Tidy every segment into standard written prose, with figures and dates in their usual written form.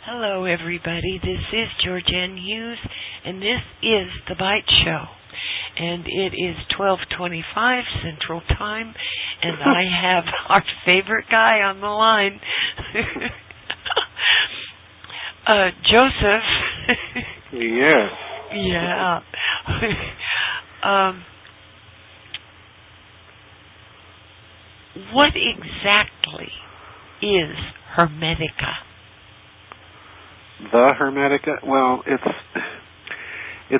Hello, everybody. This is Georgianne Hughes, and this is The Bite Show. And it is 12:25 Central Time, and I have our favorite guy on the line, Joseph. Yes. Yeah. What exactly is Hermetica? The Hermetica? Well, it's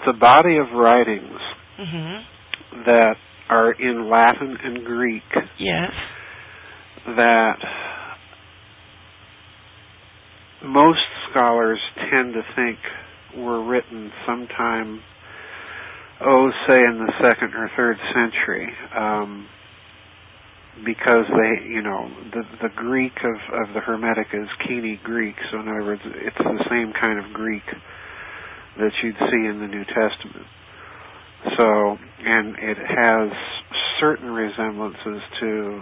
a body of writings that are in Latin and Greek. Yes. That most scholars tend to think were written sometime, say in the 2nd or 3rd century. Because the Greek of the Hermetica is Koine Greek, so in other words, it's the same kind of Greek that you'd see in the New Testament. So, and it has certain resemblances to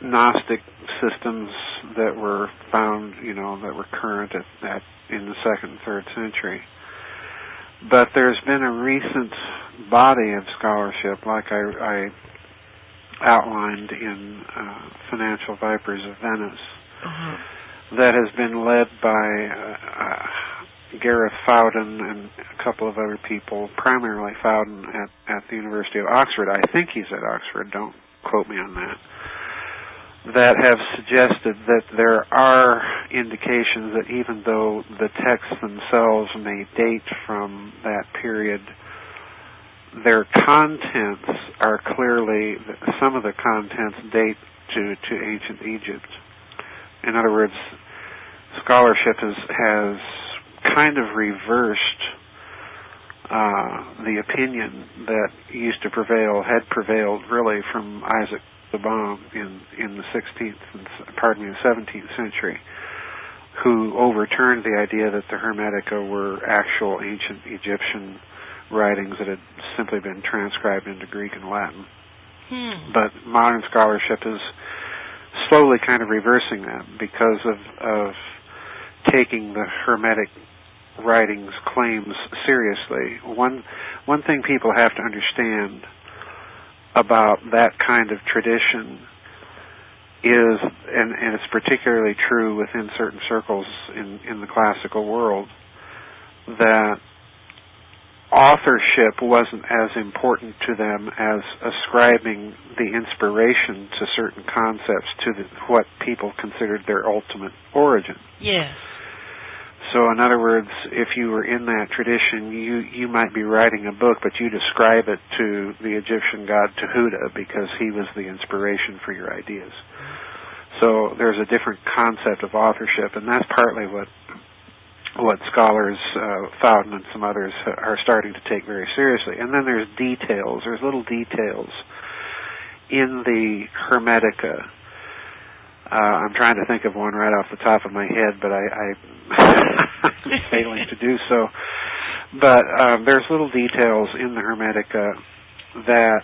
Gnostic systems that were found, that were current in the 2nd and 3rd century. But there's been a recent body of scholarship, like I outlined in Financial Vipers of Venice, that has been led by Gareth Fowden and a couple of other people, primarily Fowden at the University of Oxford. I think he's at Oxford, don't quote me on that have suggested that there are indications that even though the texts themselves may date from that period, their contents are clearly, some of the contents date to ancient Egypt. In other words, scholarship has kind of reversed the opinion that used to had prevailed really from Isaac the Bomb in the 17th century, who overturned the idea that the Hermetica were actual ancient Egyptian writings that had simply been transcribed into Greek and Latin. But modern scholarship is slowly kind of reversing that because of taking the Hermetic writings claims seriously. One thing people have to understand about that kind of tradition is, and it's particularly true within certain circles in the classical world, that authorship wasn't as important to them as ascribing the inspiration to certain concepts to what people considered their ultimate origin. Yes. So in other words, if you were in that tradition, you might be writing a book, but you'd ascribe it to the Egyptian god Tehuta because he was the inspiration for your ideas. So there's a different concept of authorship, and that's partly what scholars, Fowden and some others, are starting to take very seriously. And then there's little details in the Hermetica. I'm trying to think of one right off the top of my head, but I'm failing to do so. But there's little details in the Hermetica that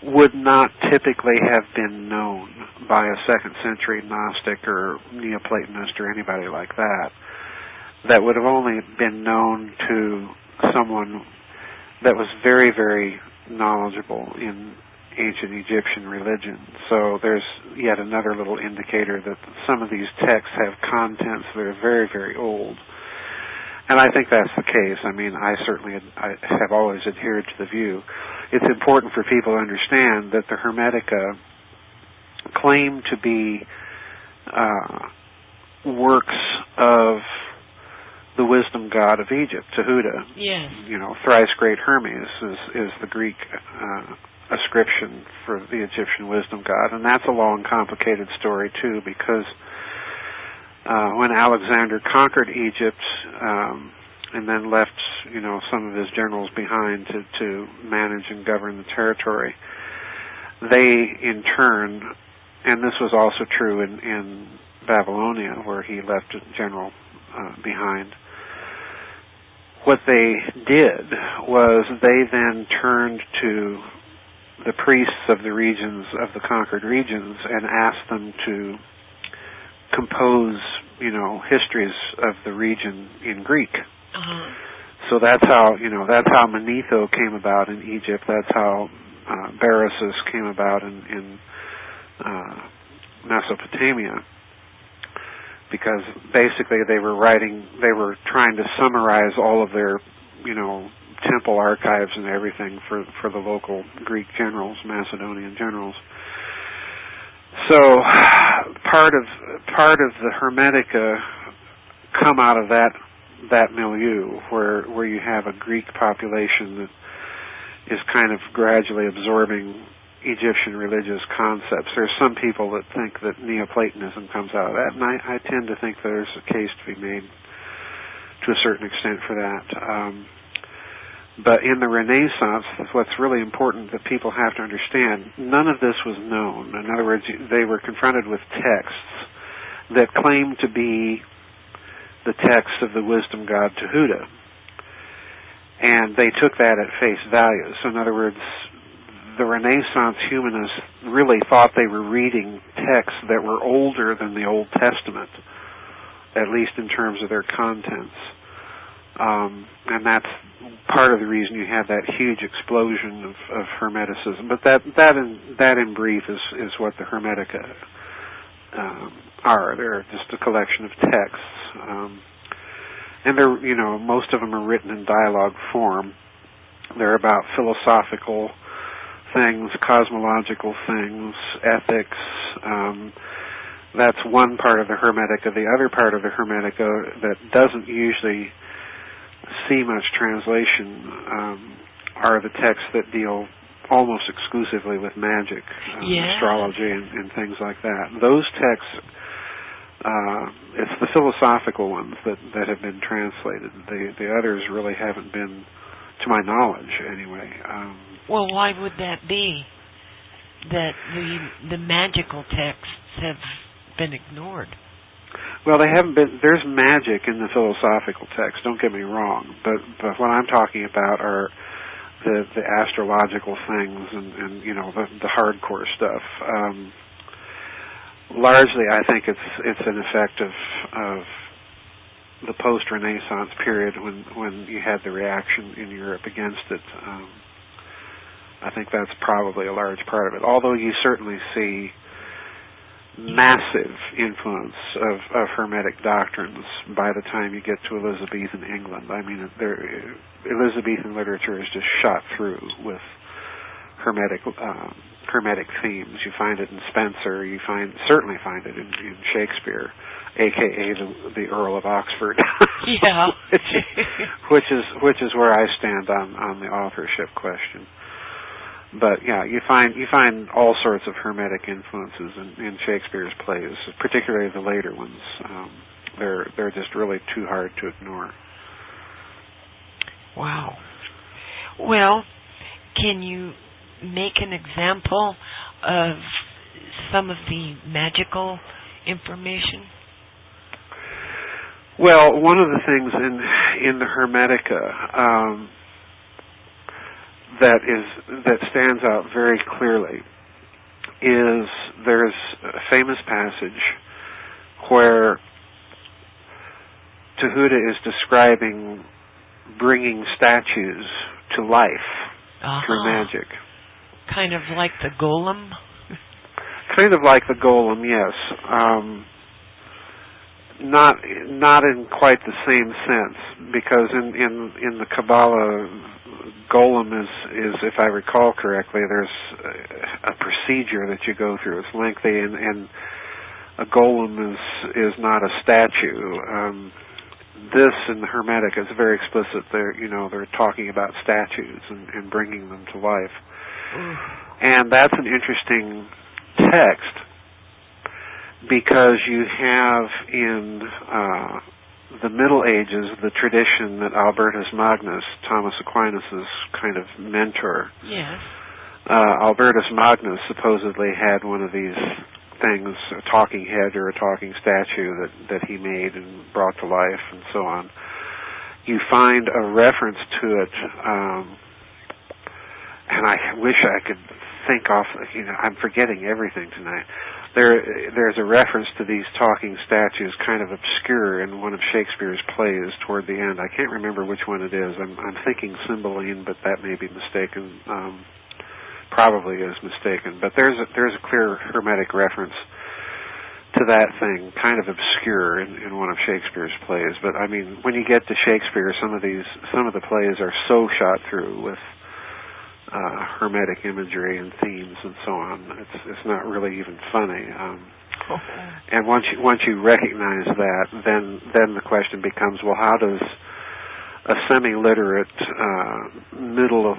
would not typically have been known by a 2nd century Gnostic or Neoplatonist or anybody like that would have only been known to someone that was very, very knowledgeable in ancient Egyptian religion. So there's yet another little indicator that some of these texts have contents that are very, very old. And I think that's the case. I mean, I have always adhered to the view. It's important for people to understand that the Hermetica claim to be works of the wisdom god of Egypt, Tehuta. Yes. Thrice great Hermes is the Greek ascription for the Egyptian wisdom god, and that's a long, complicated story too, because when Alexander conquered Egypt and then left, some of his generals behind to manage and govern the territory, they in turn, and this was also true in Babylonia, where he left a general behind, what they did was they then turned to the priests of the regions, of the conquered regions, and asked them to compose, histories of the region in Greek. Uh-huh. So that's how Manetho came about in Egypt. That's how Berossus came about in Mesopotamia. Because basically they were trying to summarize all of their, temple archives and everything for the local Greek generals, Macedonian generals. So part of the Hermetica come out of that milieu where you have a Greek population that is kind of gradually absorbing Egyptian religious concepts. There's some people that think that Neoplatonism comes out of that, and I tend to think there's a case to be made to a certain extent for that. But in the Renaissance, what's really important that people have to understand, none of this was known. In other words, they were confronted with texts that claimed to be the text of the wisdom god Tehuta. And they took that at face value. So in other words, the Renaissance humanists really thought they were reading texts that were older than the Old Testament, at least in terms of their contents. And that's part of the reason you have that huge explosion of Hermeticism. But that in brief is what the Hermetica are. They're just a collection of texts. And they're, most of them are written in dialogue form. They're about philosophical things, cosmological things, ethics. That's one part of the Hermetica. The other part of the Hermetica that doesn't usually see much translation are the texts that deal almost exclusively with magic, astrology, and things like that. Those texts, it's the philosophical ones that have been translated. The others really haven't been, to my knowledge, anyway. Well, why would that be? That the magical texts have been ignored? Well, they haven't been. There's magic in the philosophical text. Don't get me wrong, but what I'm talking about are the astrological things and the hardcore stuff. Largely, I think it's an effect of the post-Renaissance period when you had the reaction in Europe against it. I think that's probably a large part of it. Although you certainly see massive influence of Hermetic doctrines by the time you get to Elizabethan England. I mean, Elizabethan literature is just shot through with Hermetic themes. You find it in Spenser. You certainly find it in Shakespeare, a.k.a. the Earl of Oxford. Yeah. which is where I stand on the authorship question. But yeah, you find all sorts of Hermetic influences in Shakespeare's plays, particularly the later ones. They're just really too hard to ignore. Wow. Well, can you make an example of some of the magical information? Well, one of the things in the Hermetica that stands out very clearly is there's a famous passage where Tehuta is describing bringing statues to life through magic. Kind of like the golem? Kind of like the golem, yes. Not in quite the same sense, because in the Kabbalah, golem is, if I recall correctly, there's a procedure that you go through. It's lengthy, and a golem is not a statue. This in the Hermetic is very explicit. They're talking about statues and bringing them to life, and that's an interesting text because you have in the Middle Ages the tradition that Albertus Magnus, Thomas Aquinas' kind of mentor. Yes. Albertus Magnus supposedly had one of these things, a talking head or a talking statue that he made and brought to life and so on. You find a reference to it, and I wish I could think off, I'm forgetting everything tonight. there's a reference to these talking statues, kind of obscure, in one of Shakespeare's plays toward the end. I can't remember which one it is. I'm thinking Cymbeline, but that may be mistaken. Probably is mistaken. But there's a clear Hermetic reference to that thing, kind of obscure in one of Shakespeare's plays. But I mean, when you get to Shakespeare, some of the plays are so shot through with Hermetic imagery and themes and so on. It's not really even funny. And once you recognize that, then the question becomes, well, how does a semi-literate middle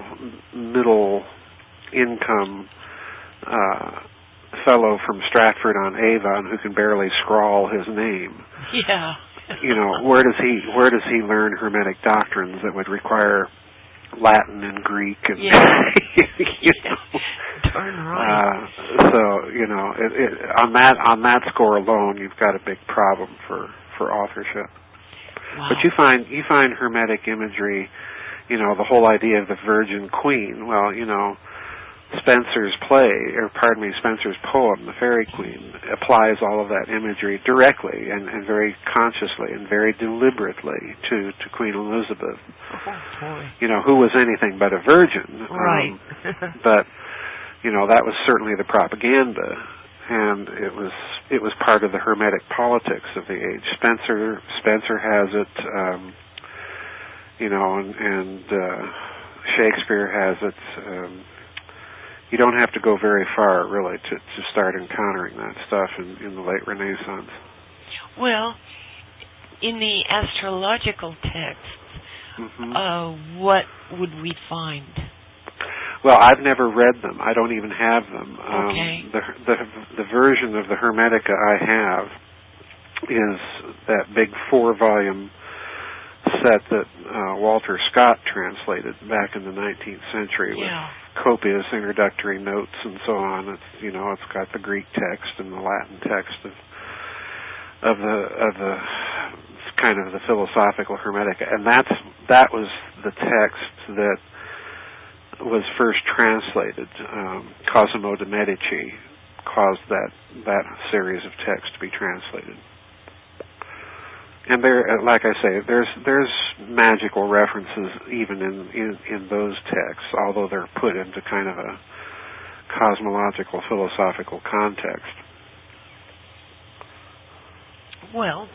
income fellow from Stratford-on-Avon who can barely scrawl his name? Yeah. Where does he learn Hermetic doctrines that would require Latin and Greek and Darn right. So on that score alone, you've got a big problem for authorship. Wow. But you find Hermetic imagery, the whole idea of the Virgin Queen. Well, Spencer's poem, The Fairy Queen, applies all of that imagery directly and very consciously and very deliberately to Queen Elizabeth. Oh, boy. Who was anything but a virgin. Right. But, that was certainly the propaganda, and it was part of the Hermetic politics of the age. Spencer has it, and Shakespeare has it. You don't have to go very far, really, to start encountering that stuff in the late Renaissance. Well, in the astrological texts, what would we find? Well, I've never read them. I don't even have them. Okay. The version of the Hermetica I have is that big 4-volume set that Walter Scott translated back in the 19th century with copious introductory notes and so on. It's got the Greek text and the Latin text of the kind of the philosophical Hermetica, and that was the text that was first translated. Cosimo de' Medici caused that series of texts to be translated. And there, like I say, there's magical references even in those texts, although they're put into kind of a cosmological, philosophical context. Well,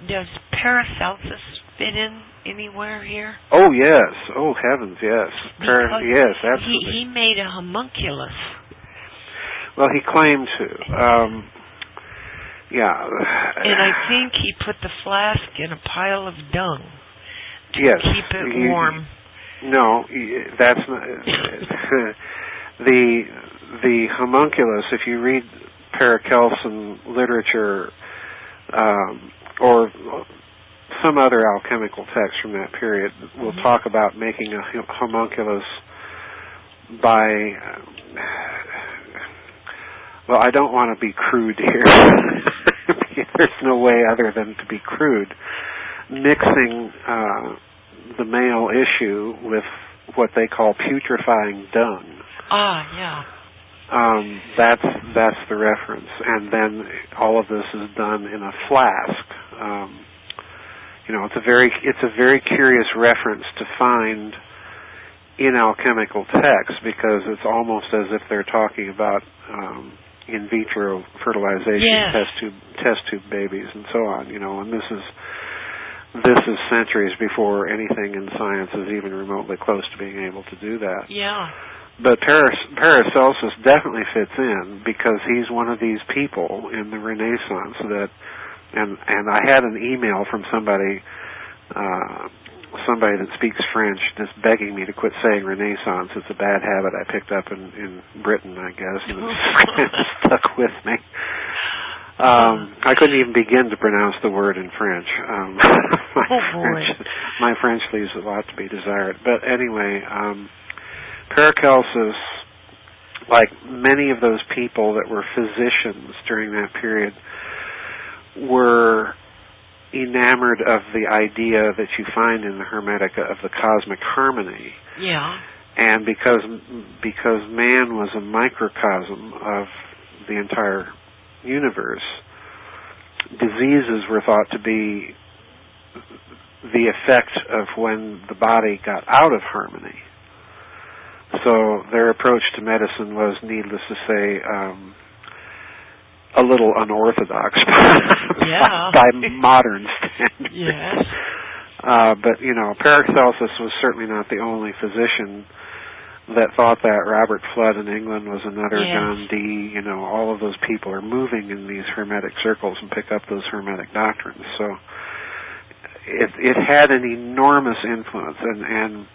does Paracelsus fit in anywhere here? Oh yes, oh heavens, yes, yes, absolutely. He made a homunculus. Well, he claimed to. Yeah. And I think he put the flask in a pile of dung to keep it warm. No, that's not. The homunculus, if you read Paracelsian literature or some other alchemical text from that period, will talk about making a homunculus by... Well, I don't want to be crude here. There's no way other than to be crude. Mixing the male issue with what they call putrefying dung. Ah, yeah. That's the reference, and then all of this is done in a flask. It's a very curious reference to find in alchemical texts, because it's almost as if they're talking about in vitro fertilization, test tube babies, and so on. And this is centuries before anything in science is even remotely close to being able to do that. Yeah. But Paracelsus definitely fits in, because he's one of these people in the Renaissance that, and I had an email from somebody that speaks French just begging me to quit saying Renaissance. It's a bad habit I picked up in Britain, I guess, and it's kind of stuck with me. I couldn't even begin to pronounce the word in French. My French leaves a lot to be desired. But anyway, Paracelsus, like many of those people that were physicians during that period, were enamored of the idea that you find in the Hermetica of the cosmic harmony. Yeah. And because man was a microcosm of the entire universe, diseases were thought to be the effect of when the body got out of harmony. So their approach to medicine was, needless to say, a little unorthodox by modern standards. Yes. But, Paracelsus was certainly not the only physician that thought that. Robert Flood in England was another, John Dee, all of those people are moving in these Hermetic circles and pick up those Hermetic doctrines. So it had an enormous influence, and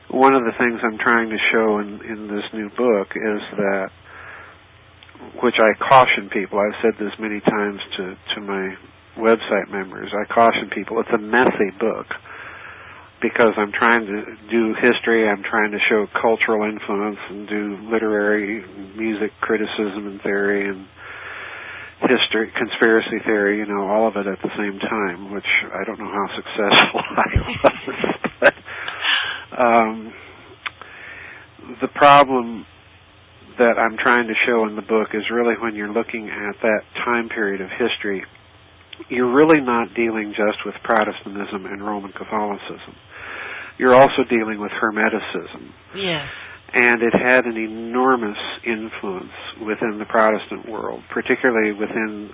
one of the things I'm trying to show in this new book is that, which I caution people, I've said this many times to my website members, I caution people, it's a messy book, because I'm trying to do history, I'm trying to show cultural influence and do literary music criticism and theory and history, conspiracy theory, all of it at the same time, which I don't know how successful I was. But the problem that I'm trying to show in the book is really when you're looking at that time period of history, you're really not dealing just with Protestantism and Roman Catholicism. You're also dealing with Hermeticism. Yes. And it had an enormous influence within the Protestant world, particularly within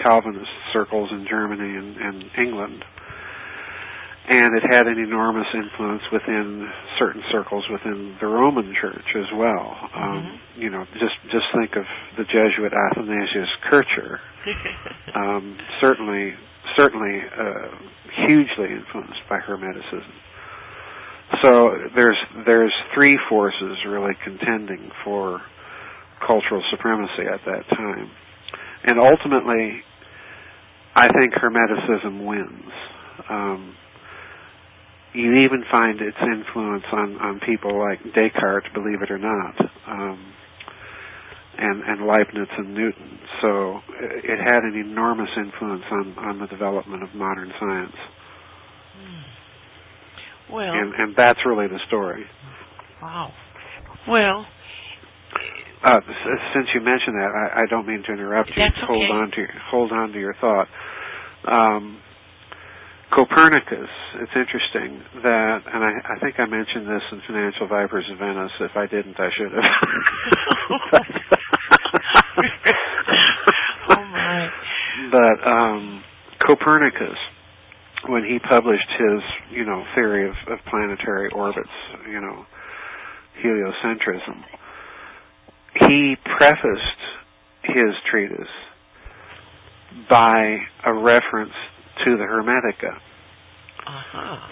Calvinist circles in Germany and England. And it had an enormous influence within certain circles within the Roman Church as well. Just think of the Jesuit Athanasius Kircher. Certainly hugely influenced by Hermeticism. So there's three forces really contending for cultural supremacy at that time. And ultimately, I think Hermeticism wins. You even find its influence on people like Descartes, believe it or not, and Leibniz and Newton. So it had an enormous influence on the development of modern science. Well, and that's really the story. Wow. Well, since you mentioned that, I don't mean to interrupt you. That's okay. Hold on to your thought. Copernicus, it's interesting that, and I think I mentioned this in Financial Vipers of Venice. If I didn't, I should have. Oh my. But Copernicus, when he published his, theory of planetary orbits, heliocentrism, he prefaced his treatise by a reference to the Hermetica.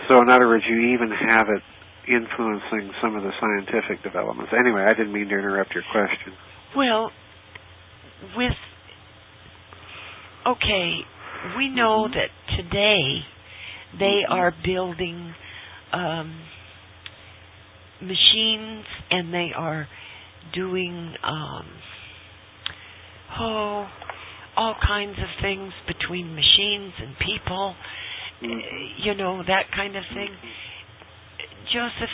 So in other words, you even have it influencing some of the scientific developments. Anyway, I didn't mean to interrupt your question. Well, we know that today they are building machines, and they are doing all kinds of things between machines and people, that kind of thing. Joseph,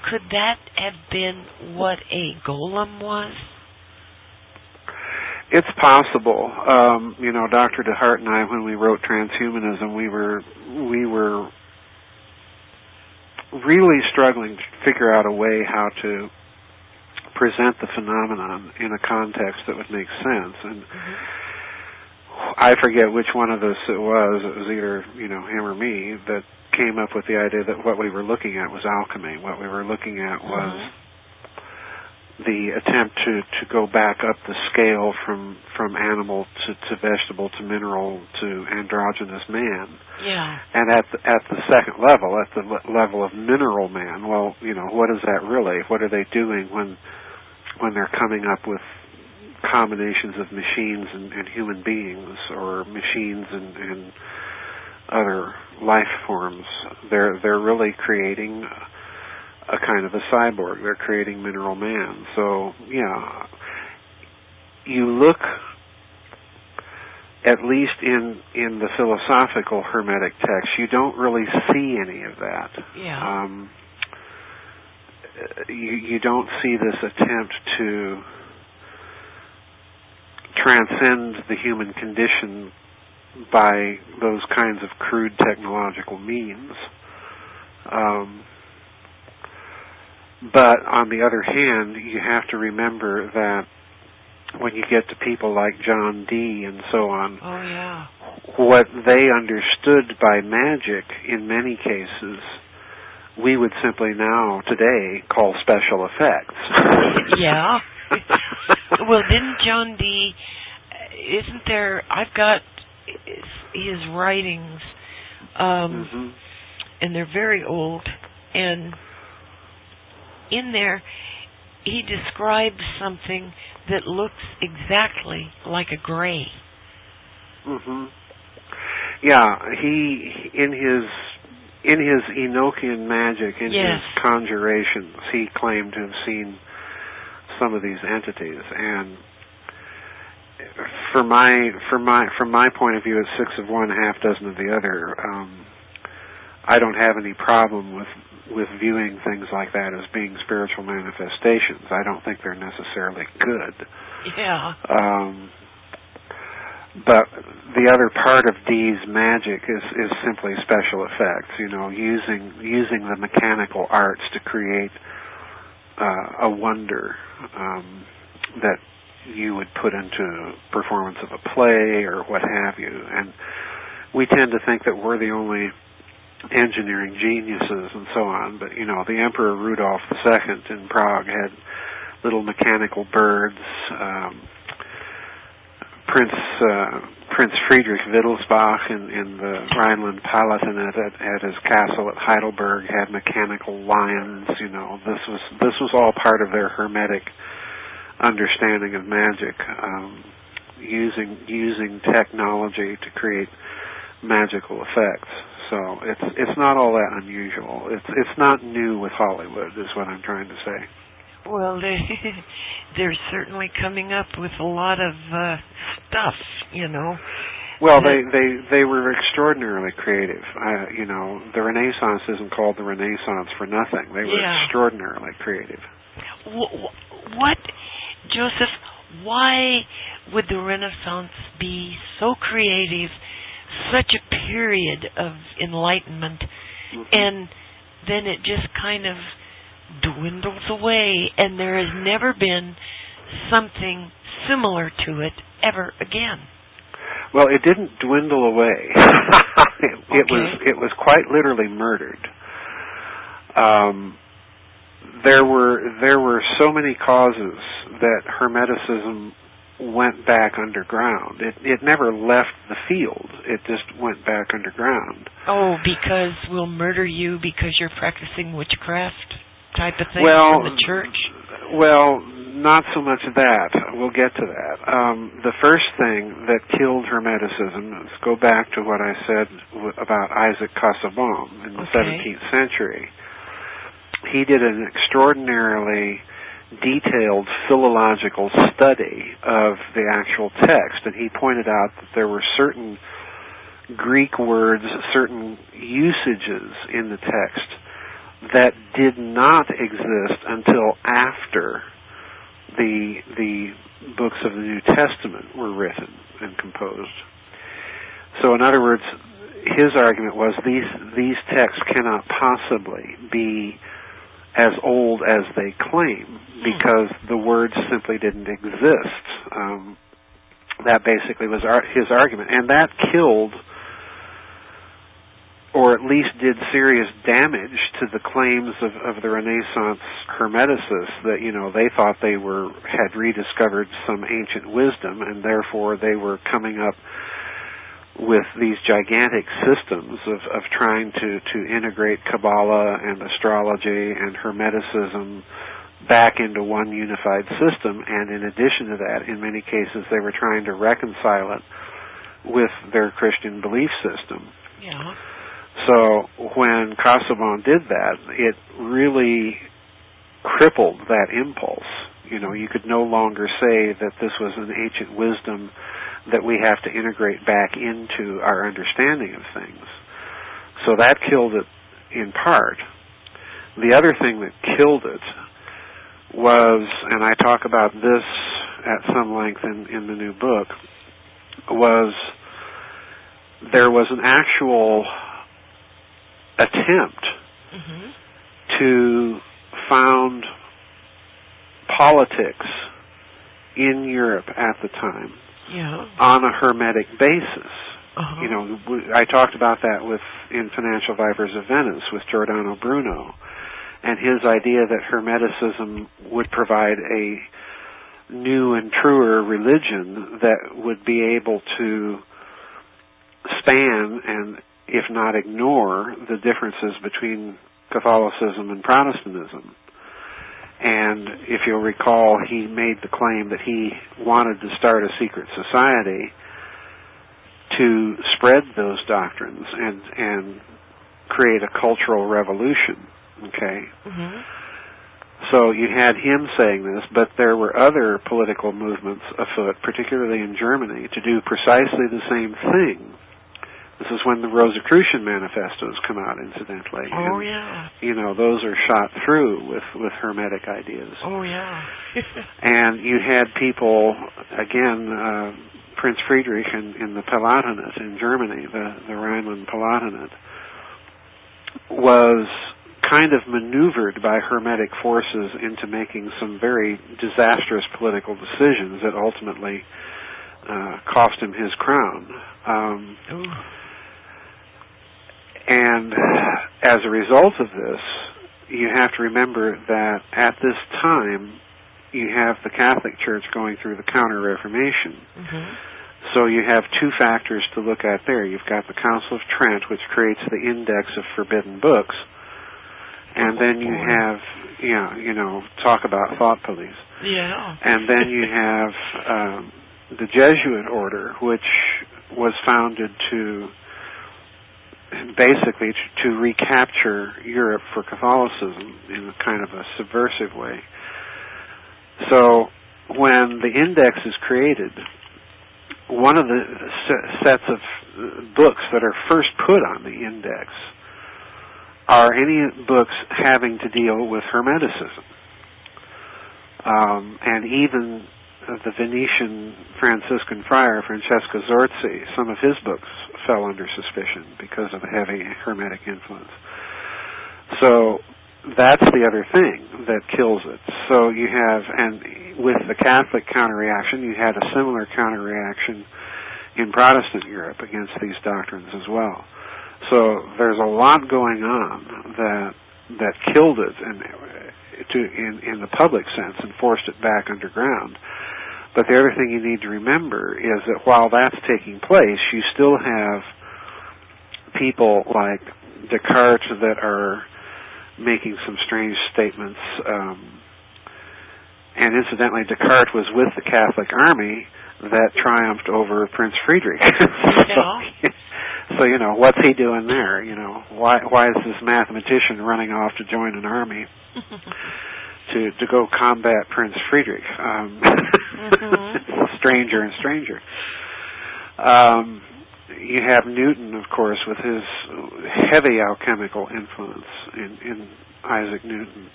could that have been what a golem was? It's possible. Dr. DeHart and I, when we wrote Transhumanism, we were really struggling to figure out a way how to present the phenomenon in a context that would make sense. And I forget which one of us it was. It was either, him or me that came up with the idea that what we were looking at was alchemy. What we were looking at was the attempt to go back up the scale from animal to vegetable to mineral to androgynous man. Yeah. And at the second level, at the level of mineral man, well, what is that really? What are they doing when they're coming up with combinations of machines and human beings, or machines and other life forms? They're really creating a kind of a cyborg. They're creating mineral man. So, you look, at least in the philosophical Hermetic text, you don't really see any of that. Yeah. you don't see this attempt to transcend the human condition by those kinds of crude technological means. But on the other hand, you have to remember that when you get to people like John Dee and so on, what they understood by magic in many cases, we would simply now, today, call special effects. Yeah. Well, didn't John Dee, isn't there, I've got his writings, and they're very old, and in there he describes something that looks exactly like a gray. Yeah, he in his Enochian magic, in his conjurations, he claimed to have seen some of these entities, and from my point of view, it's 6 of one, half dozen of the other. I don't have any problem with viewing things like that as being spiritual manifestations. I don't think they're necessarily good. Yeah. But the other part of Dee's magic is simply special effects. Using the mechanical arts to create a wonder that you would put into performance of a play or what have you. And we tend to think that we're the only engineering geniuses and so on, but the Emperor Rudolf II in Prague had little mechanical birds. Prince Friedrich Wittelsbach in the Rhineland-Palatinate at his castle at Heidelberg had mechanical lions. This was all part of their Hermetic understanding of magic, using technology to create magical effects. So it's not all that unusual. It's not new with Hollywood, is what I'm trying to say. Well, they're certainly coming up with a lot of stuff, Well, they were extraordinarily creative. The Renaissance isn't called the Renaissance for nothing. They were extraordinarily creative. What, Joseph? Why would the Renaissance be so creative? Such a period of enlightenment, and then it just kind of dwindles away, and there has never been something similar to it ever again. Well, it didn't dwindle away. It was quite literally murdered. There were so many causes that Hermeticism went back underground. It never left the field. It just went back underground. Oh, because we'll murder you because you're practicing witchcraft type of thing from the church? Well, not so much that. We'll get to that. The first thing that killed Hermeticism, let's go back to what I said about Isaac Casaubon in the 17th century. He did an extraordinarily detailed philological study of the actual text, and he pointed out that there were certain Greek words, certain usages in the text that did not exist until after the books of the New Testament were written and composed. So in other words, his argument was these texts cannot possibly be as old as they claim because the words simply didn't exist. That basically was his argument, and that killed, or at least did serious damage to the claims of the Renaissance Hermeticists that they thought they had rediscovered some ancient wisdom, and therefore they were coming up with these gigantic systems of trying to integrate Kabbalah and astrology and Hermeticism back into one unified system, and in addition to that, in many cases, they were trying to reconcile it with their Christian belief system. Yeah. So when Casaubon did that, it really crippled that impulse. You could no longer say that this was an ancient wisdom that we have to integrate back into our understanding of things. So that killed it in part. The other thing that killed it was, and I talk about this at some length in the new book, was there was an actual attempt to found politics in Europe at the time on a Hermetic basis. You know, I talked about that in Financial Vipers of Venice with Giordano Bruno, and his idea that Hermeticism would provide a new and truer religion that would be able to span and, if not ignore, the differences between Catholicism and Protestantism. And if you'll recall, he made the claim that he wanted to start a secret society to spread those doctrines and create a cultural revolution. Okay? So you had him saying this, but there were other political movements afoot, particularly in Germany, to do precisely the same thing. This is when the Rosicrucian manifestos come out, incidentally. Oh, and, yeah. you know, those are shot through with Hermetic ideas. Oh, yeah. And you had people, again, Prince Friedrich in the Palatinate in Germany, the Rhineland Palatinate, was kind of maneuvered by Hermetic forces into making some very disastrous political decisions that ultimately cost him his crown. And as a result of this, you have to remember that at this time, you have the Catholic Church going through the Counter-Reformation. So you have two factors to look at there. You've got the Council of Trent, which creates the Index of Forbidden Books, and then you have, you know, talk about thought police. Yeah. And then you have the Jesuit order, which was founded to basically to recapture Europe for Catholicism in a kind of a subversive way. So when the Index is created, one of the sets of books that are first put on the Index are any books having to deal with Hermeticism. And even the Venetian Franciscan friar, Francesco Zorzi, some of his books fell under suspicion because of a heavy Hermetic influence. So that's the other thing that kills it. So you have, and with the Catholic counter-reaction, you had a similar counter-reaction in Protestant Europe against these doctrines as well. So there's a lot going on that killed it in the public sense and forced it back underground. But the other thing you need to remember is that while that's taking place, you still have people like Descartes that are making some strange statements. And incidentally, Descartes was with the Catholic army that triumphed over Prince Friedrich. So, you know, what's he doing there? You know, why is this mathematician running off to join an army to go combat Prince Friedrich? Stranger and stranger. You have Newton, of course, with his heavy alchemical influence in Isaac Newton.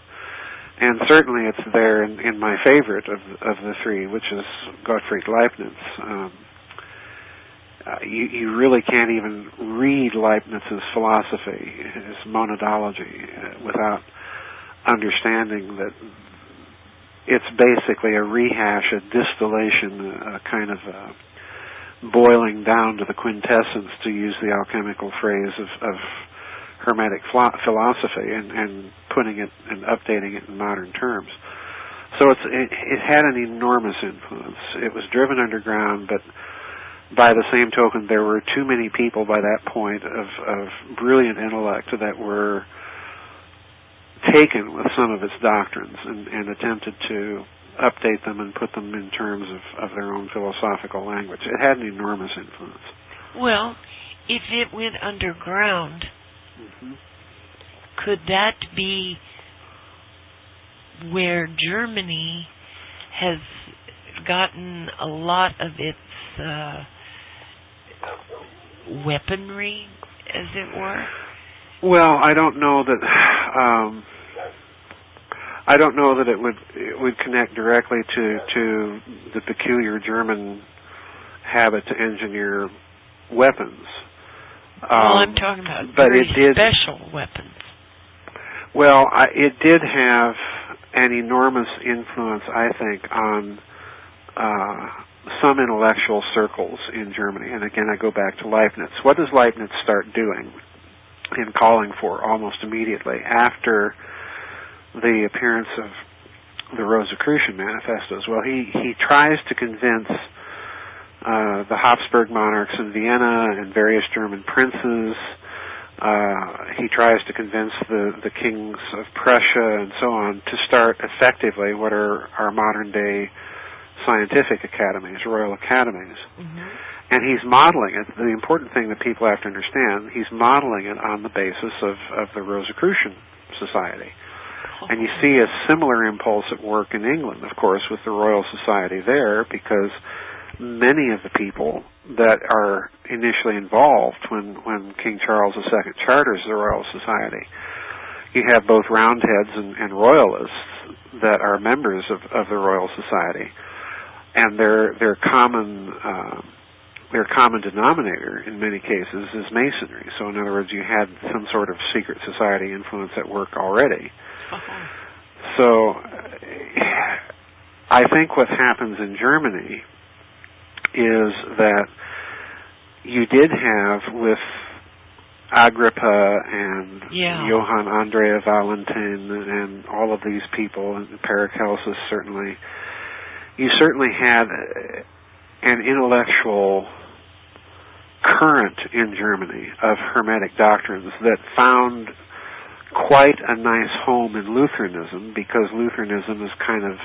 And certainly it's there in my favorite of the three, which is Gottfried Leibniz. You really can't even read Leibniz's philosophy, his monadology, without understanding that it's basically a rehash, a distillation, a kind of boiling down to the quintessence, to use the alchemical phrase of Hermetic philosophy, and putting it and updating it in modern terms. So it had an enormous influence. It was driven underground, but by the same token, there were too many people by that point of brilliant intellect that were taken with some of its doctrines and attempted to update them and put them in terms of their own philosophical language. It had an enormous influence. Well, if it went underground, could that be where Germany has gotten a lot of its weaponry, as it were? Well, I don't know that I don't know that it would connect directly to the peculiar German habit to engineer weapons. I'm talking about but very it did, special weapons. Well, it did have an enormous influence, I think, on some intellectual circles in Germany. And again, I go back to Leibniz. What does Leibniz start doing and calling for almost immediately after the appearance of the Rosicrucian manifestos? Well, he tries to convince the Habsburg monarchs in Vienna and various German princes. He tries to convince the kings of Prussia and so on to start effectively what are our modern-day scientific academies, royal academies. Mm-hmm. And he's modeling it. The important thing that people have to understand, he's modeling it on the basis of the Rosicrucian Society. Oh. And you see a similar impulse at work in England, of course, with the Royal Society there, because many of the people that are initially involved when King Charles II charters the Royal Society, you have both Roundheads and Royalists that are members of the Royal Society, and their common denominator in many cases is Masonry. So in other words, you had some sort of secret society influence at work already. Uh-huh. So I think what happens in Germany is that you did have with Agrippa and Johann Andrea Valentin and all of these people, and Paracelsus certainly, you certainly had an intellectual current in Germany of Hermetic doctrines that found quite a nice home in Lutheranism, because Lutheranism is kind of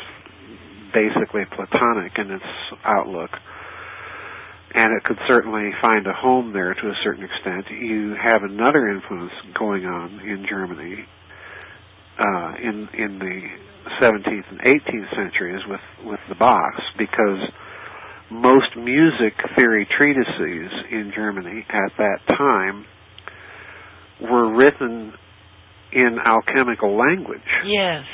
basically Platonic in its outlook. And it could certainly find a home there to a certain extent. You have another influence going on in Germany in the 17th and 18th centuries with the Bachs, because most music theory treatises in Germany at that time were written in alchemical language. Yes.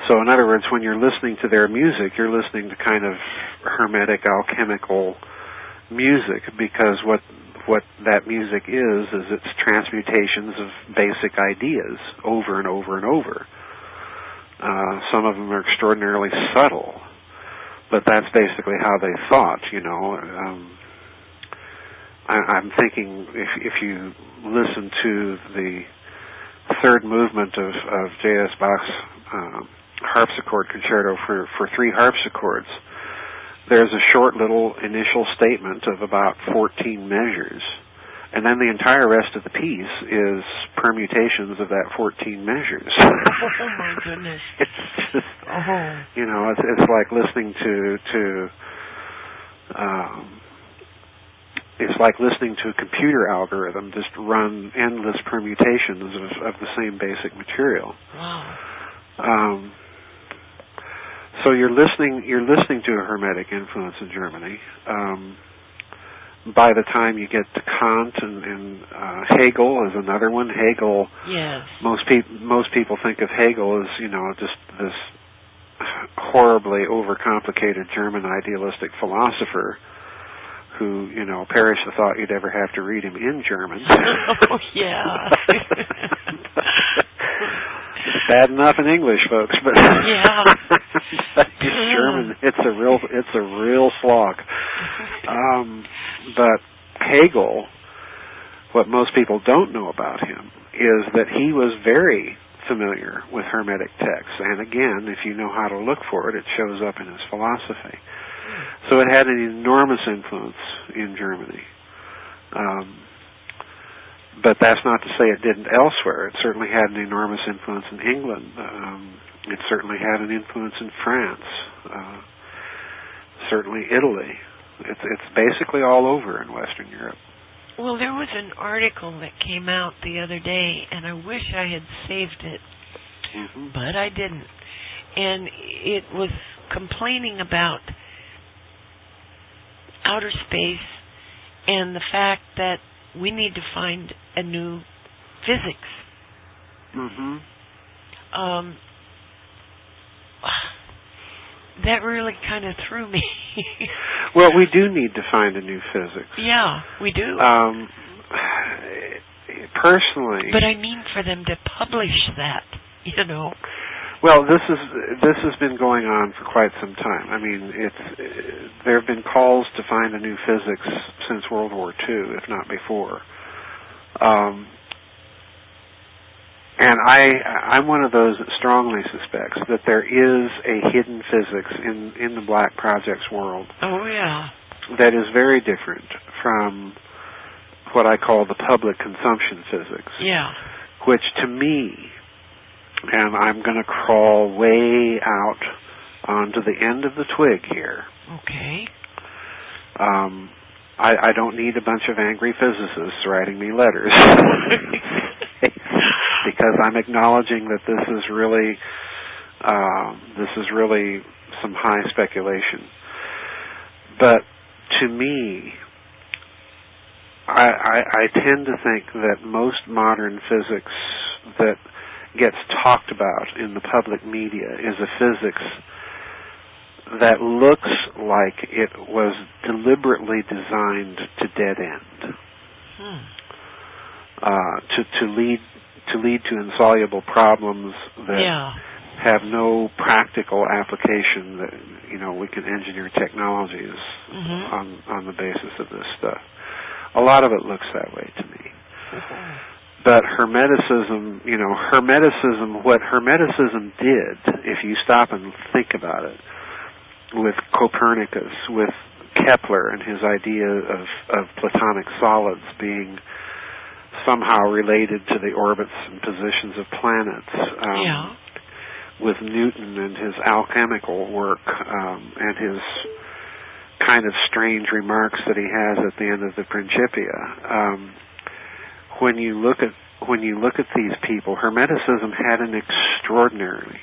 So in other words, when you're listening to their music, you're listening to kind of Hermetic alchemical music, because what that music is it's transmutations of basic ideas over and over and over. Some of them are extraordinarily subtle, but that's basically how they thought, you know. I'm thinking if you listen to the third movement of J.S. Bach's harpsichord concerto for three harpsichords, there's a short little initial statement of about 14 measures, and then the entire rest of the piece is permutations of that 14 measures. Oh my goodness! It's just, you know, it's like listening it's like listening to a computer algorithm just run endless permutations of the same basic material. Wow. So you're listening to a Hermetic influence in Germany. By the time you get to Kant and Hegel is another one. Hegel. Yes. Most people think of Hegel as, you know, just this horribly overcomplicated German idealistic philosopher who, you know, perish the thought you'd ever have to read him in German. Oh yeah. It's bad enough in English, folks, but yeah. But German, it's a real slog. But Hegel, what most people don't know about him is that he was very familiar with Hermetic texts, and again, if you know how to look for it, it shows up in his philosophy. So it had an enormous influence in Germany. But that's not to say it didn't elsewhere. It certainly had an enormous influence in England. It certainly had an influence in France. Certainly Italy. It's basically all over in Western Europe. Well, there was an article that came out the other day, and I wish I had saved it, but I didn't. And it was complaining about outer space and the fact that we need to find a new physics. that really kind of threw me. Well, we do need to find a new physics. Yeah, we do. Personally, but I mean for them to publish that, you know. Well, this has been going on for quite some time. I mean, there have been calls to find a new physics since World War II, if not before. And I'm one of those that strongly suspects that there is a hidden physics in the Black Project's world. Oh, yeah. That is very different from what I call the public consumption physics. Yeah. Which to me, and I'm going to crawl way out onto the end of the twig here. Okay. I don't need a bunch of angry physicists writing me letters. Because I'm acknowledging that this is really some high speculation. But to me, I tend to think that most modern physics that gets talked about in the public media is a physics that looks like it was deliberately designed to dead end, to lead to insoluble problems that have no practical application. That we can engineer technologies on the basis of this stuff. A lot of it looks that way to me. But Hermeticism, what Hermeticism did, if you stop and think about it, with Copernicus, with Kepler and his idea of Platonic solids being somehow related to the orbits and positions of planets, with Newton and his alchemical work, and his kind of strange remarks that he has at the end of the Principia. When you look at these people, Hermeticism had an extraordinary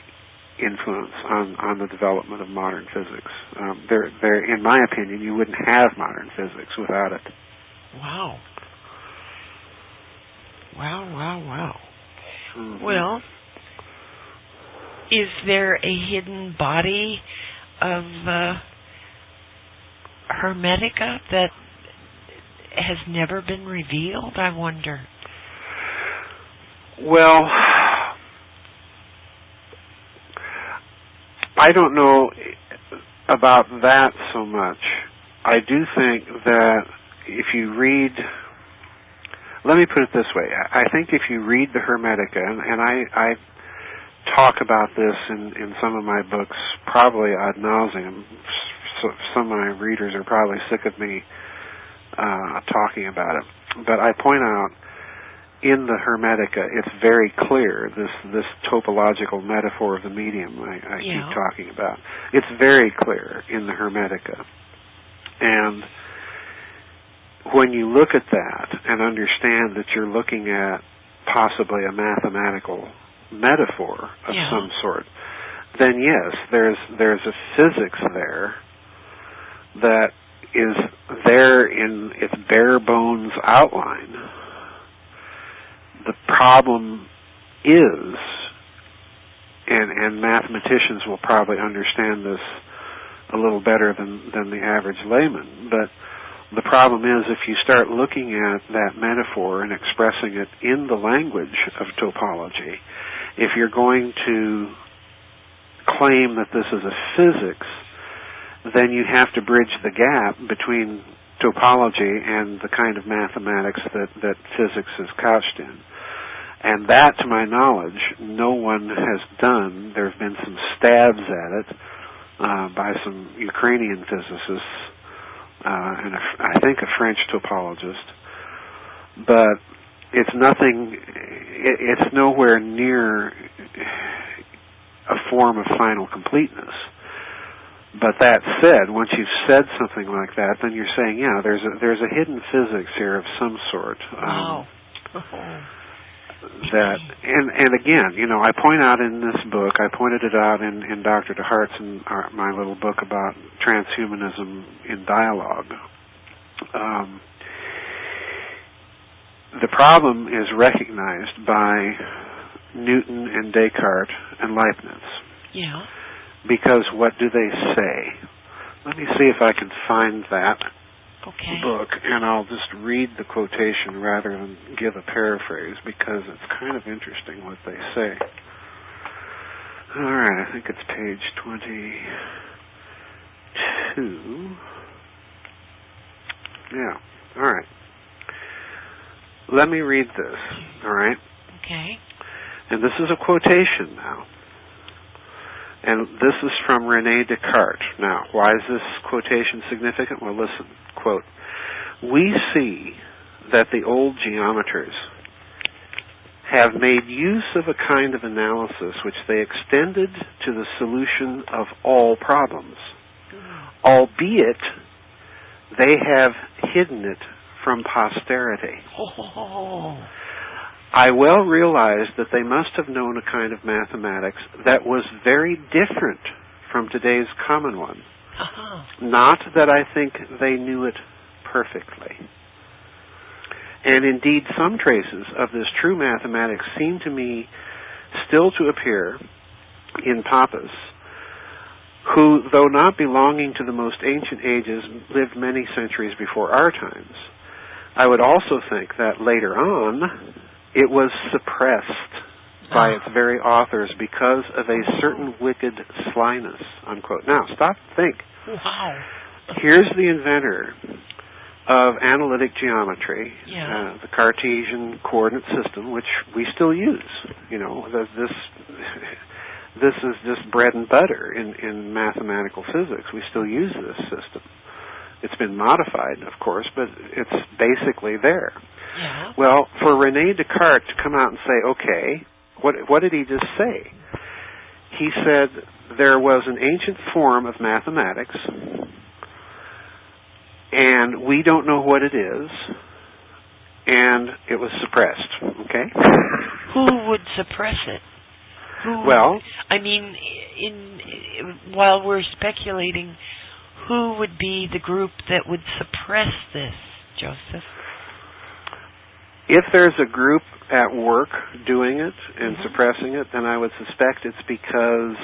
influence on the development of modern physics. In my opinion, you wouldn't have modern physics without it. Wow. Mm-hmm. Well, is there a hidden body of Hermetica that has never been revealed, I wonder? Well, I don't know about that so much. I do think that if you read, let me put it this way, I think if you read the Hermetica, and I talk about this in some of my books, probably ad nauseum. So some of my readers are probably sick of me talking about it. But I point out in the Hermetica, it's very clear, this topological metaphor of the medium I keep talking about. It's very clear in the Hermetica. And when you look at that and understand that you're looking at possibly a mathematical metaphor of some sort, then yes, there's a physics there that is there in its bare bones outline. The problem is, and mathematicians will probably understand this a little better than the average layman, but the problem is if you start looking at that metaphor and expressing it in the language of topology, if you're going to claim that this is a physics, then you have to bridge the gap between topology and the kind of mathematics that physics is couched in. And that, to my knowledge, no one has done. There have been some stabs at it by some Ukrainian physicists and I think a French topologist. But it's nothing. It's nowhere near a form of final completeness. But that said, once you've said something like that, then you're saying, there's a hidden physics here of some sort. Wow. That and again, I point out in this book, I pointed it out in Dr. DeHart's and my little book about transhumanism in dialogue. The problem is recognized by Newton and Descartes and Leibniz. Yeah. Because what do they say? Let me see if I can find that book, and I'll just read the quotation rather than give a paraphrase, because it's kind of interesting what they say. All right, I think it's page 22. Yeah, all right. Let me read this, all right? Okay. And this is a quotation now. And this is from René Descartes. Now, why is this quotation significant? Well, listen, quote, "We see that the old geometers have made use of a kind of analysis which they extended to the solution of all problems, albeit they have hidden it from posterity. I well realize that they must have known a kind of mathematics that was very different from today's common one. Not that I think they knew it perfectly. And indeed, some traces of this true mathematics seem to me still to appear in Pappus, who, though not belonging to the most ancient ages, lived many centuries before our times. I would also think that later on, it was suppressed by its very authors because of a certain wicked slyness," unquote. Now, stop and think. Wow. Here's the inventor of analytic geometry, the Cartesian coordinate system, which we still use. You know, this is just bread and butter in mathematical physics. We still use this system. It's been modified, of course, but it's basically there. Yeah. Well, for René Descartes to come out and say, okay, what did he just say? He said there was an ancient form of mathematics, and we don't know what it is, and it was suppressed, okay? Who would suppress it? I mean, while we're speculating, who would be the group that would suppress this, Joseph? If there's a group at work doing it and suppressing it, then I would suspect it's because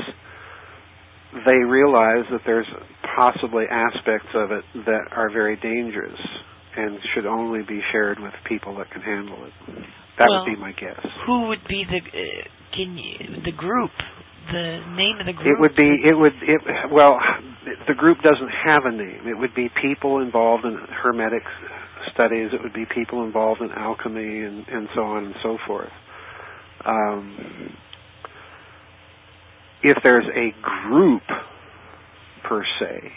they realize that there's possibly aspects of it that are very dangerous and should only be shared with people that can handle it. That would be my guess. Who would be the group? The name of the group? The group doesn't have a name. It would be people involved in Hermetic studies. It would be people involved in alchemy and so on and so forth. If there's a group, per se,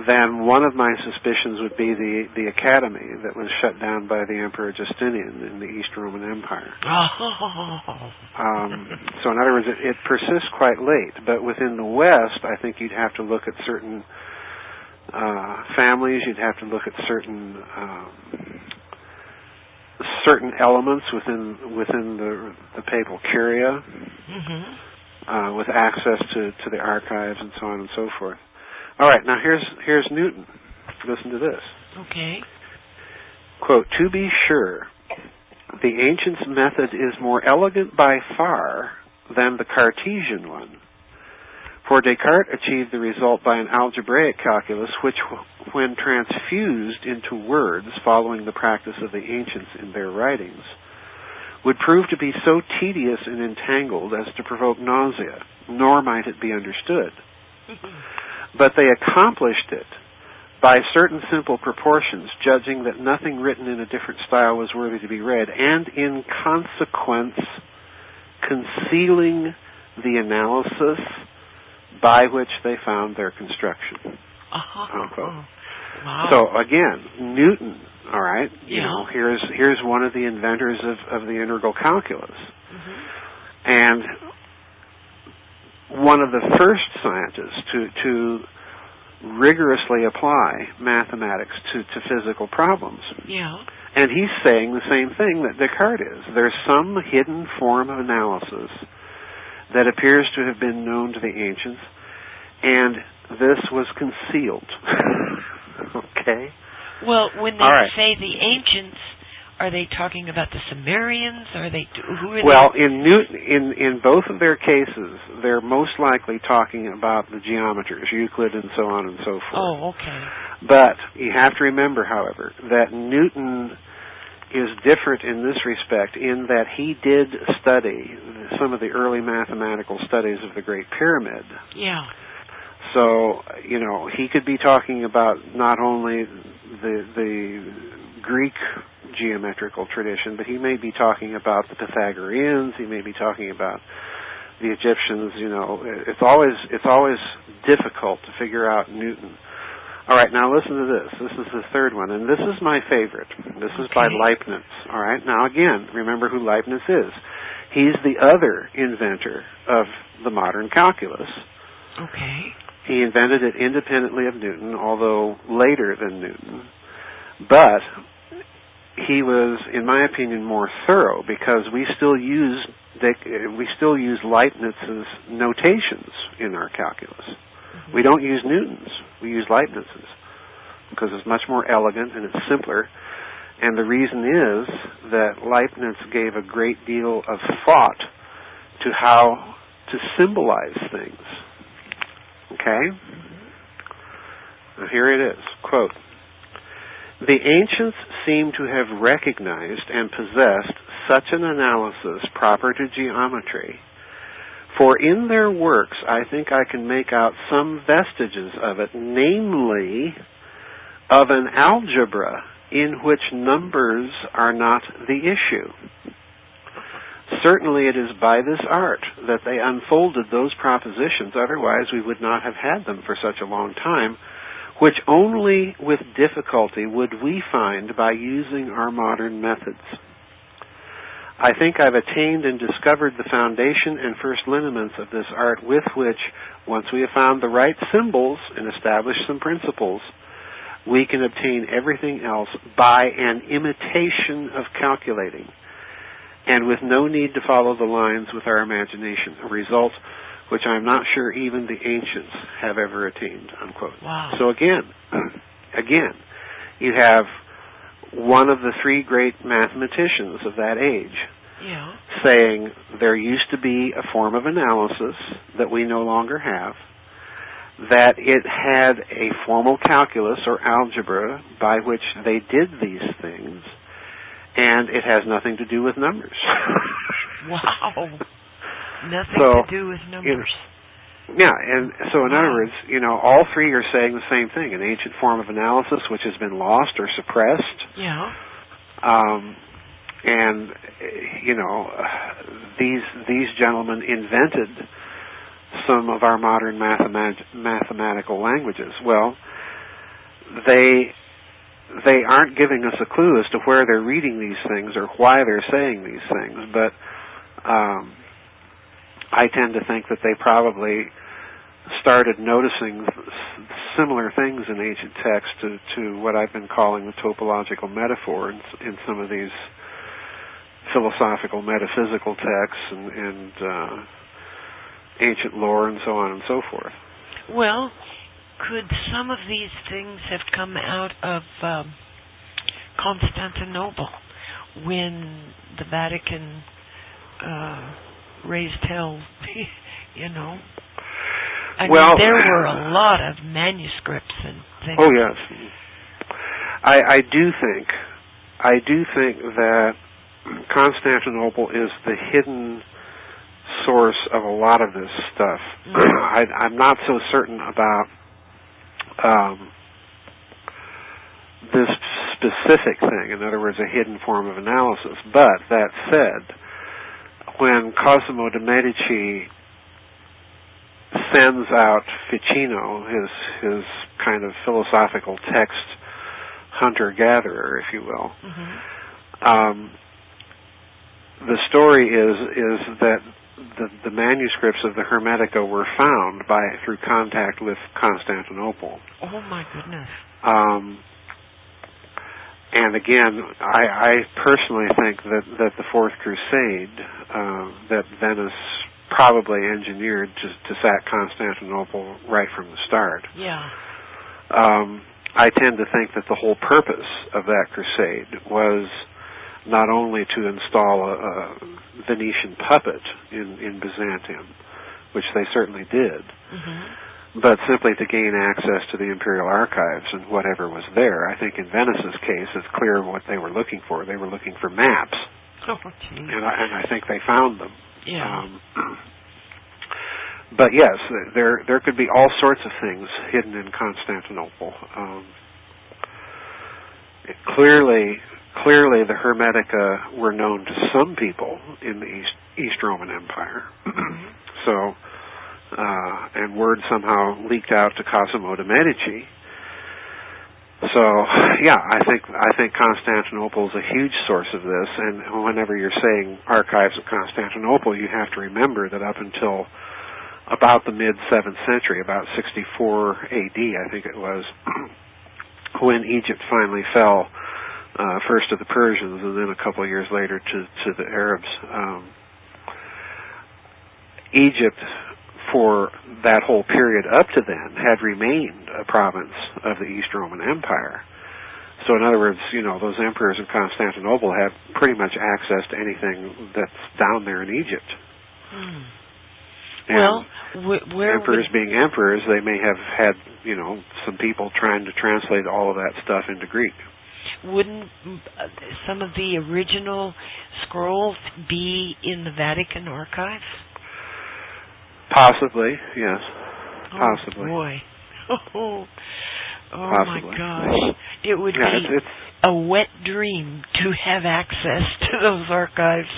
then one of my suspicions would be the academy that was shut down by the Emperor Justinian in the East Roman Empire. So in other words, it persists quite late. But within the West, I think you'd have to look at certain families. You'd have to look at certain elements within the papal curia, with access to the archives and so on and so forth. All right, now here's Newton. Listen to this. Okay. Quote, "To be sure, the ancients' method is more elegant by far than the Cartesian one. For Descartes achieved the result by an algebraic calculus which, when transfused into words following the practice of the ancients in their writings, would prove to be so tedious and entangled as to provoke nausea, nor might it be understood. But they accomplished it by certain simple proportions, judging that nothing written in a different style was worthy to be read, and in consequence concealing the analysis by which they found their construction." Unquote. Wow. So again, Newton, all right, you know, here's one of the inventors of the integral calculus. And one of the first scientists to rigorously apply mathematics to physical problems. Yeah. And he's saying the same thing that Descartes is. There's some hidden form of analysis that appears to have been known to the ancients, and this was concealed. Okay? Well, when they say the ancients, Are they talking about the Sumerians? Who are Well, they? in Newton, in both of their cases, they're most likely talking about the geometers, Euclid and so on and so forth. Oh, okay. But you have to remember, however, that Newton is different in this respect in that he did study some of the early mathematical studies of the Great Pyramid. Yeah. So, he could be talking about not only the Greek geometrical tradition, but he may be talking about the Pythagoreans, he may be talking about the Egyptians. It's always difficult to figure out Newton. All right, now listen to this. This is the third one, and this is my favorite. This is by Leibniz. All right, now again, remember who Leibniz is. He's the other inventor of the modern calculus. Okay. He invented it independently of Newton, although later than Newton. But he was, in my opinion, more thorough because we still use Leibniz's notations in our calculus. Mm-hmm. We don't use Newton's. We use Leibniz's because it's much more elegant and it's simpler. And the reason is that Leibniz gave a great deal of thought to how to symbolize things. Okay? Now here it is. Quote, "The ancients seem to have recognized and possessed such an analysis proper to geometry, for in their works I think I can make out some vestiges of it, namely of an algebra in which numbers are not the issue. Certainly it is by this art that they unfolded those propositions, otherwise we would not have had them for such a long time, which only with difficulty would we find by using our modern methods. I think I've attained and discovered the foundation and first lineaments of this art with which, once we have found the right symbols and established some principles, we can obtain everything else by an imitation of calculating, and with no need to follow the lines with our imagination, a result which I'm not sure even the ancients have ever attained," unquote. Wow. So again, you have one of the three great mathematicians of that age saying there used to be a form of analysis that we no longer have, that it had a formal calculus or algebra by which they did these things, and it has nothing to do with numbers. Wow. Nothing to do with numbers. Yeah, and so in other words, all three are saying the same thing, an ancient form of analysis which has been lost or suppressed. Yeah. And, these gentlemen invented some of our modern mathematical languages. Well, they aren't giving us a clue as to where they're reading these things or why they're saying these things, but I tend to think that they probably started noticing similar things in ancient texts to what I've been calling the topological metaphor in some of these philosophical metaphysical texts and ancient lore and so on and so forth. Well, could some of these things have come out of Constantinople when the Vatican raised hell, I mean, there were a lot of manuscripts and things. Oh, yes. I do think that Constantinople is the hidden source of a lot of this stuff. Mm-hmm. I'm not so certain about this specific thing, in other words, a hidden form of analysis. But that said, when Cosimo de' Medici sends out Ficino, his kind of philosophical text hunter-gatherer, if you will, mm-hmm. The story is that the manuscripts of the Hermetica were found through contact with Constantinople. Oh my goodness! And again, I personally think that the Fourth Crusade that Venice probably engineered to sack Constantinople right from the start. Yeah. I tend to think that the whole purpose of that crusade was not only to install a Venetian puppet in Byzantium, which they certainly did, but simply to gain access to the imperial archives and whatever was there. I think in Venice's case, it's clear what they were looking for. They were looking for maps, and I think they found them. Yeah. But yes, there could be all sorts of things hidden in Constantinople. Clearly, the Hermetica were known to some people in the East Roman Empire. So, and word somehow leaked out to Cosimo de' Medici. So, yeah, I think Constantinople is a huge source of this. And whenever you're saying archives of Constantinople, you have to remember that up until about the mid-7th century, about 64 AD, I think it was, when Egypt finally fell, first to the Persians and then a couple of years later to the Arabs. Egypt, for that whole period up to then, had remained a province of the East Roman Empire. So in other words, those emperors in Constantinople had pretty much access to anything that's down there in Egypt. Well, where emperors being emperors, they may have had, some people trying to translate all of that stuff into Greek. Wouldn't some of the original scrolls be in the Vatican archives? Possibly, yes. Possibly. Oh, boy. Oh Possibly. My gosh. It would be a wet dream to have access to those archives.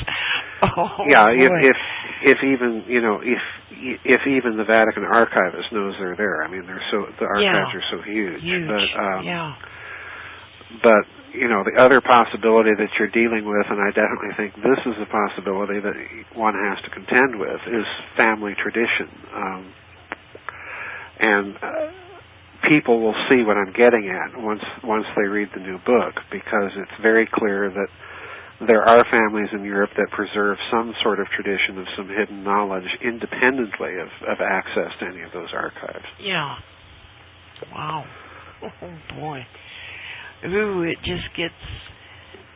Oh, yeah, boy. if even if even the Vatican archivist knows they're there. I mean, the archives are so huge. But the other possibility that you're dealing with, and I definitely think this is a possibility that one has to contend with, is family tradition. And people will see what I'm getting at once they read the new book, because it's very clear that there are families in Europe that preserve some sort of tradition of some hidden knowledge independently of access to any of those archives. Yeah. Wow. Oh, boy. Ooh, it just gets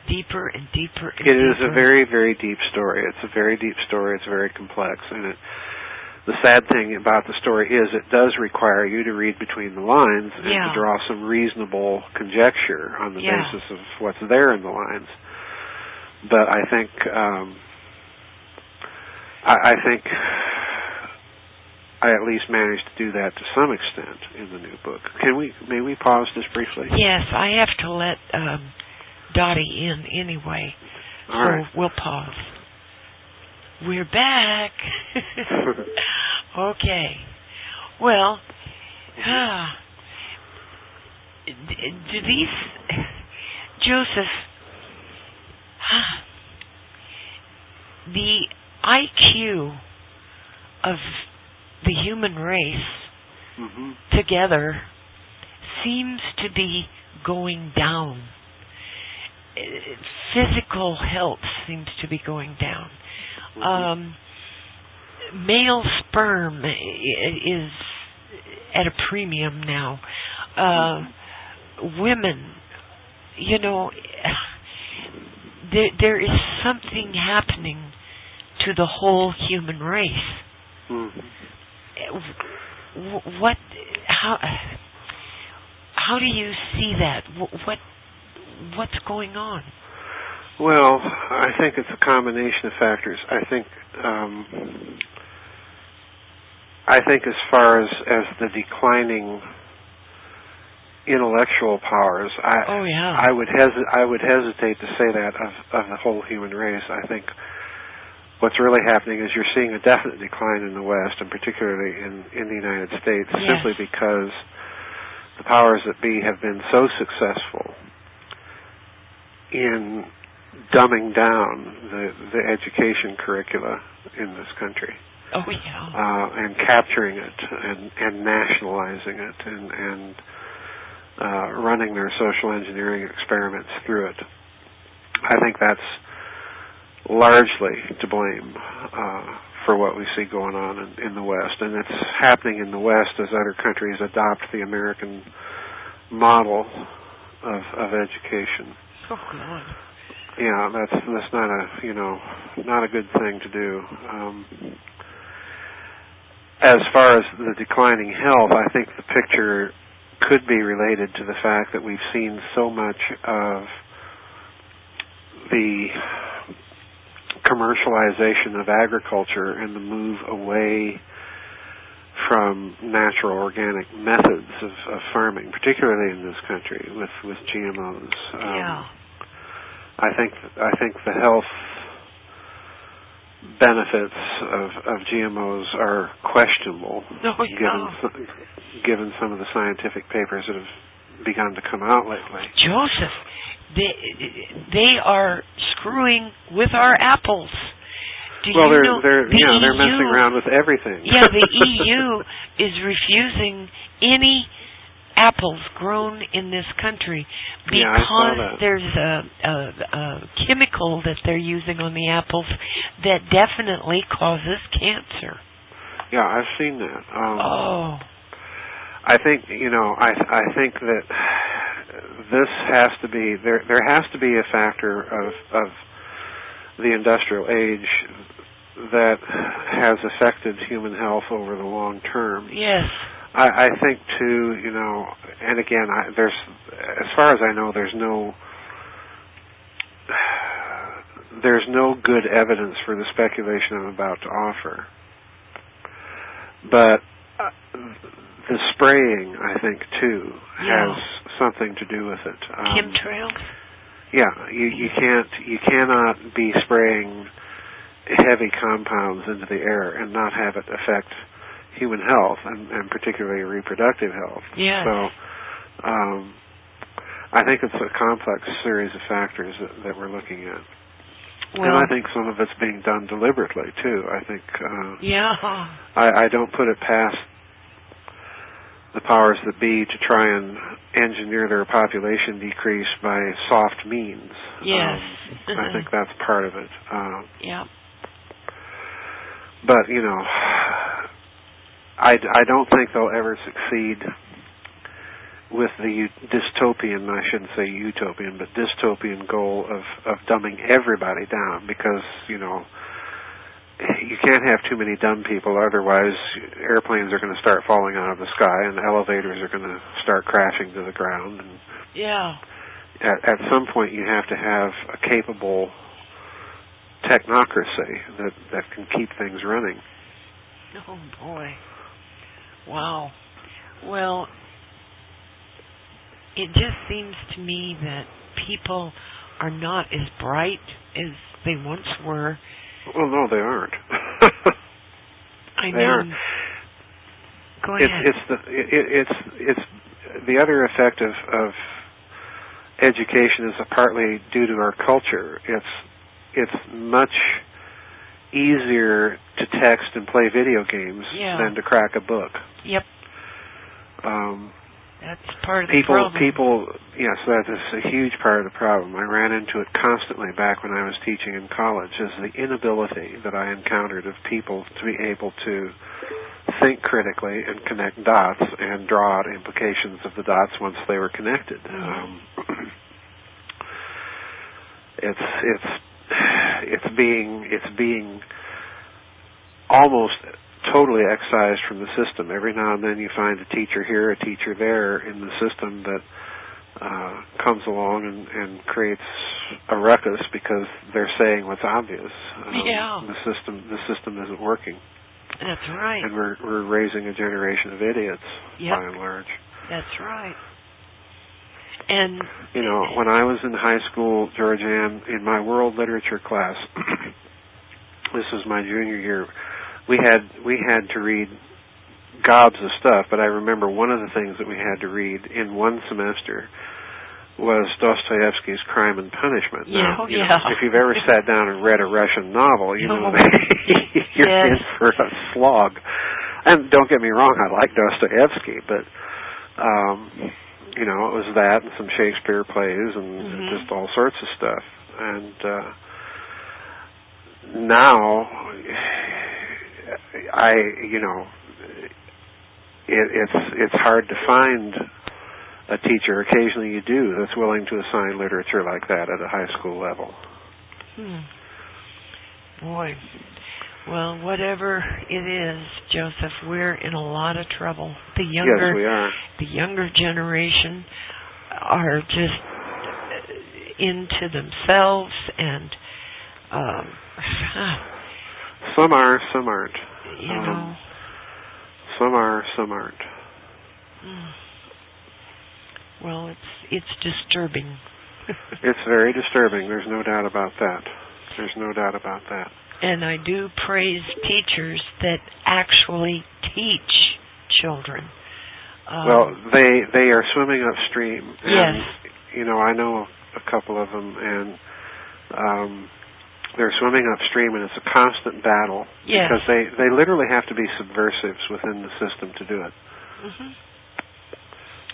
deeper and deeper and deeper. It is a very, very deep story. It's a very deep story. It's very complex. And the sad thing about the story is it does require you to read between the lines and to draw some reasonable conjecture on the basis of what's there in the lines. But I think I at least managed to do that to some extent in the new book. May we pause just briefly? Yes, I have to let Dottie in anyway. All right. We'll pause. We're back. Okay. Well, do these, Joseph, the IQ of the human race together seems to be going down. Physical health seems to be going down. Male sperm is at a premium now. Women, there is something happening to the whole human race. How do you see that? What's going on? Well, I think it's a combination of factors. I think as far as the declining intellectual powers, I would hesitate to say that of the whole human race. I think what's really happening is you're seeing a definite decline in the West, and particularly in the United States, simply because the powers that be have been so successful in dumbing down the education curricula in this country. And capturing it and nationalizing it and running their social engineering experiments through it. I think that's largely to blame for what we see going on in the West. And it's happening in the West as other countries adopt the American model of education. Oh, God. Yeah, that's not not a good thing to do. As far as the declining health, I think the picture could be related to the fact that we've seen so much of the commercialization of agriculture and the move away from natural organic methods of farming, particularly in this country with GMOs. I think the health benefits of GMOs are questionable, given some of the scientific papers that have begun to come out lately. Joseph, they are screwing with our apples. They're messing around with everything. Yeah, the EU is refusing any apples grown in this country because there's a chemical that they're using on the apples that definitely causes cancer. Yeah, I've seen that. I think I think that this has to be there has to be a factor of the industrial age that has affected human health over the long term. Yes. I think too, and again, there's, as far as I know, there's no good evidence for the speculation I'm about to offer. But the spraying, I think, too, has something to do with it. Chemtrails? Yeah, you cannot be spraying heavy compounds into the air and not have it affect human health and particularly reproductive health. Yes. So I think it's a complex series of factors that we're looking at. And I think some of it's being done deliberately too. I think I don't put it past the powers that be to try and engineer their population decrease by soft means. Yes. I think that's part of it. But, I don't think they'll ever succeed with the dystopian, I shouldn't say utopian, but dystopian goal of dumbing everybody down because, you can't have too many dumb people, otherwise airplanes are going to start falling out of the sky and elevators are going to start crashing to the ground. And at some point you have to have a capable technocracy that can keep things running. Oh, boy. Wow. Well, it just seems to me that people are not as bright as they once were. Well, no, they aren't. I know. They aren't. Go ahead. It's the other effect of education is partly due to our culture. It's much easier to text and play video games than to crack a book. Yep. That's part of the problem. Yes, that is a huge part of the problem. I ran into it constantly back when I was teaching in college, is the inability that I encountered of people to be able to think critically and connect dots and draw out implications of the dots once they were connected. It's being almost totally excised from the system. Every now and then you find a teacher here, a teacher there in the system that comes along and creates a ruckus because they're saying what's obvious. The system isn't working. That's right. And we're raising a generation of idiots by and large. That's right. And when I was in high school, Georgianne, in my world literature class, this was my junior year, we had to read gobs of stuff, but I remember one of the things that we had to read in one semester was Dostoevsky's Crime and Punishment. Now, if you've ever sat down and read a Russian novel, you're in for a slog. And don't get me wrong, I like Dostoevsky, but it was that and some Shakespeare plays and just all sorts of stuff. And now it's hard to find a teacher, occasionally you do, that's willing to assign literature like that at a high school level. Boy. Well, whatever it is, Joseph, we're in a lot of trouble. Yes, we are. The younger generation are just into themselves, and some are, some aren't. You know, some are, some aren't. Well, it's disturbing. It's very disturbing. There's no doubt about that. There's no doubt about that. And I do praise teachers that actually teach children. Well, they are swimming upstream. And, yes. You know, I know a couple of them, and they're swimming upstream, and it's a constant battle. Yes. Because they literally have to be subversives within the system to do it. Mm-hmm.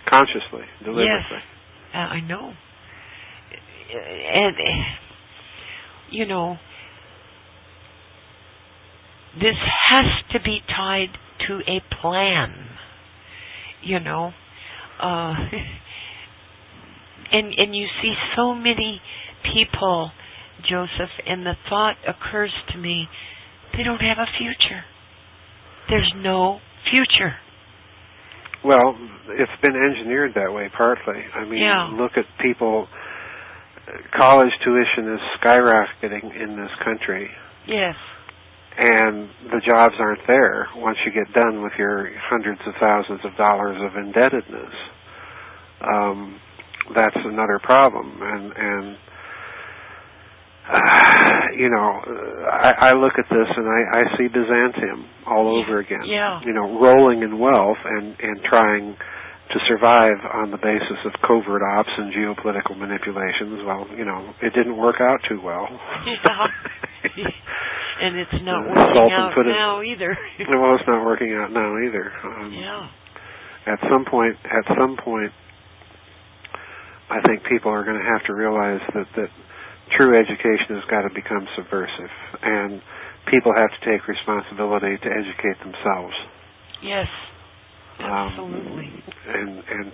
Consciously, deliberately. Yes, I know. And, you know, this has to be tied to a plan, you know. And you see so many people, Joseph, and the thought occurs to me, they don't have a future. There's no future. Well, it's been engineered that way partly. I mean, look at people. College tuition is skyrocketing in this country. Yes. And the jobs aren't there once you get done with your hundreds of thousands of dollars of indebtedness. That's another problem. And you know, I look at this and I see Byzantium all over again. Yeah. You know, rolling in wealth and trying to survive on the basis of covert ops and geopolitical manipulations. Well, you know, it didn't work out too well. Yeah. And it's not working out now either. Well, it's not working out now either. At some point, I think people are going to have to realize that true education has got to become subversive, and people have to take responsibility to educate themselves. Yes, absolutely. And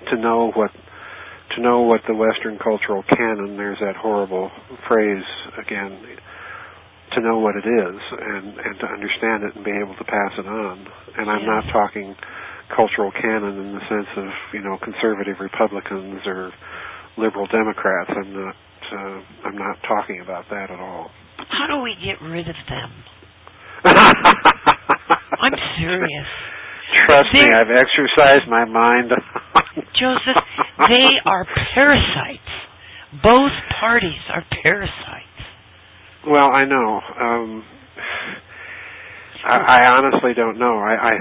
to know what the Western cultural canon. There's that horrible phrase again. To know what it is and to understand it and be able to pass it on. And I'm not talking cultural canon in the sense of, you know, conservative Republicans or liberal Democrats. I'm not talking about that at all. How do we get rid of them? I'm serious. Trust me, I've exercised my mind. Joseph, they are parasites. Both parties are parasites. Well, I know. I honestly don't know. I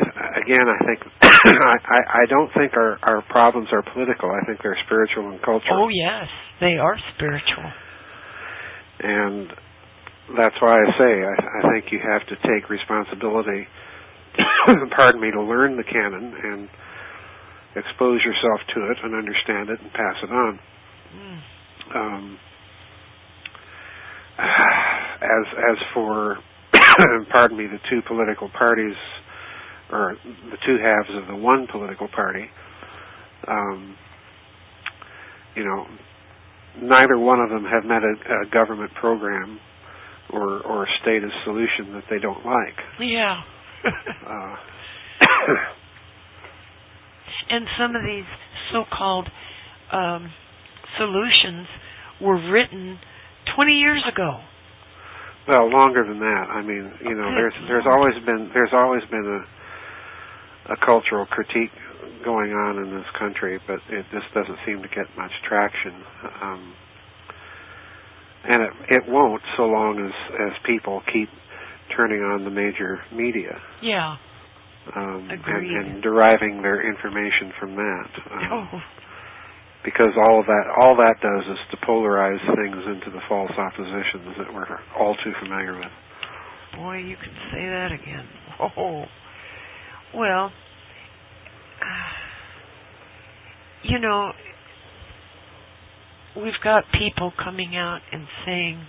think I don't think our problems are political. I think they're spiritual and cultural. Oh yes, they are spiritual. And that's why I say I think you have to take responsibility. Pardon me, to learn the canon and expose yourself to it and understand it and pass it on. As for, pardon me, the two political parties, or the two halves of the one political party, you know, neither one of them have met a government program or status solution that they don't like. Yeah. And some of these so-called solutions were written 20 years ago. Well, longer than that. I mean, you know, there's always been a cultural critique going on in this country, but it just doesn't seem to get much traction. And it won't so long as people keep turning on the major media. Yeah. Agreed. And deriving their information from that. Because all that does is to polarize things into the false oppositions that we're all too familiar with. Boy, you can say that again. Oh, well, you know, we've got people coming out and saying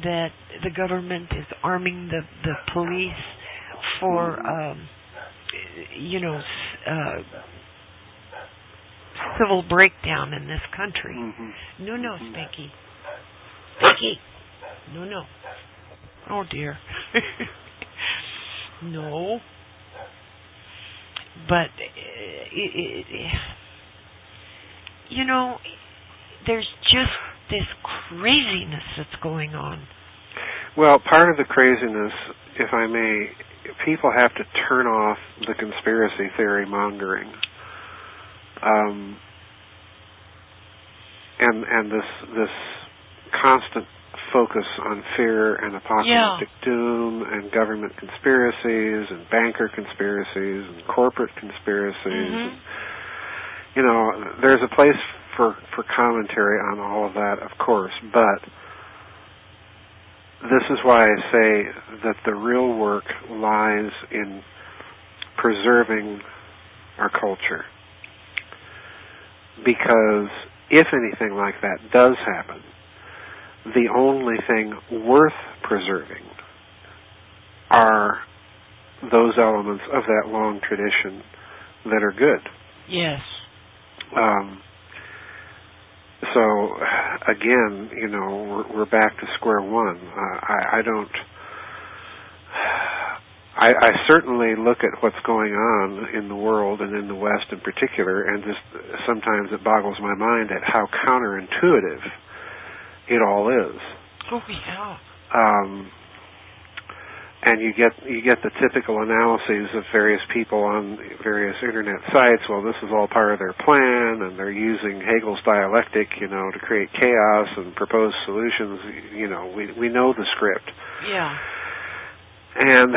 that the government is arming the police for, you know, civil breakdown in this country. Mm-hmm. No, Spanky. Spanky. No. Oh, dear. No. But, there's just this craziness that's going on. Well, part of the craziness, if I may, people have to turn off the conspiracy theory mongering. And this constant focus on fear and apocalyptic doom and government conspiracies and banker conspiracies and corporate conspiracies. And, there's a place for commentary on all of that, of course, but this is why I say that the real work lies in preserving our culture. Because if anything like that does happen, the only thing worth preserving are those elements of that long tradition that are good. Yes. So, again, we're back to square one. I certainly look at what's going on in the world and in the West in particular, and just sometimes it boggles my mind at how counterintuitive it all is. Oh, yeah. And you get the typical analyses of various people on various internet sites. Well, this is all part of their plan, and they're using Hegel's dialectic, to create chaos and propose solutions. We know the script. Yeah. And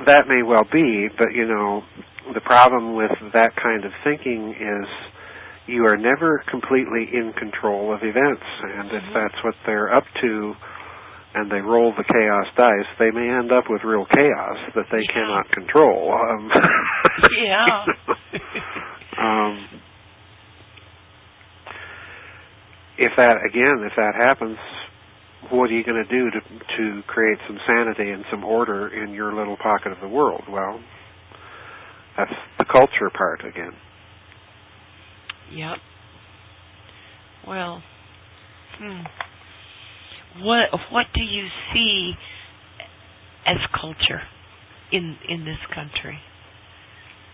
that may well be, but the problem with that kind of thinking is you are never completely in control of events, and if that's what they're up to, and they roll the chaos dice, they may end up with real chaos that they cannot control. Yeah. If that happens, what are you going to do to create some sanity and some order in your little pocket of the world? Well, that's the culture part again. Yep. Well, What do you see as culture in this country?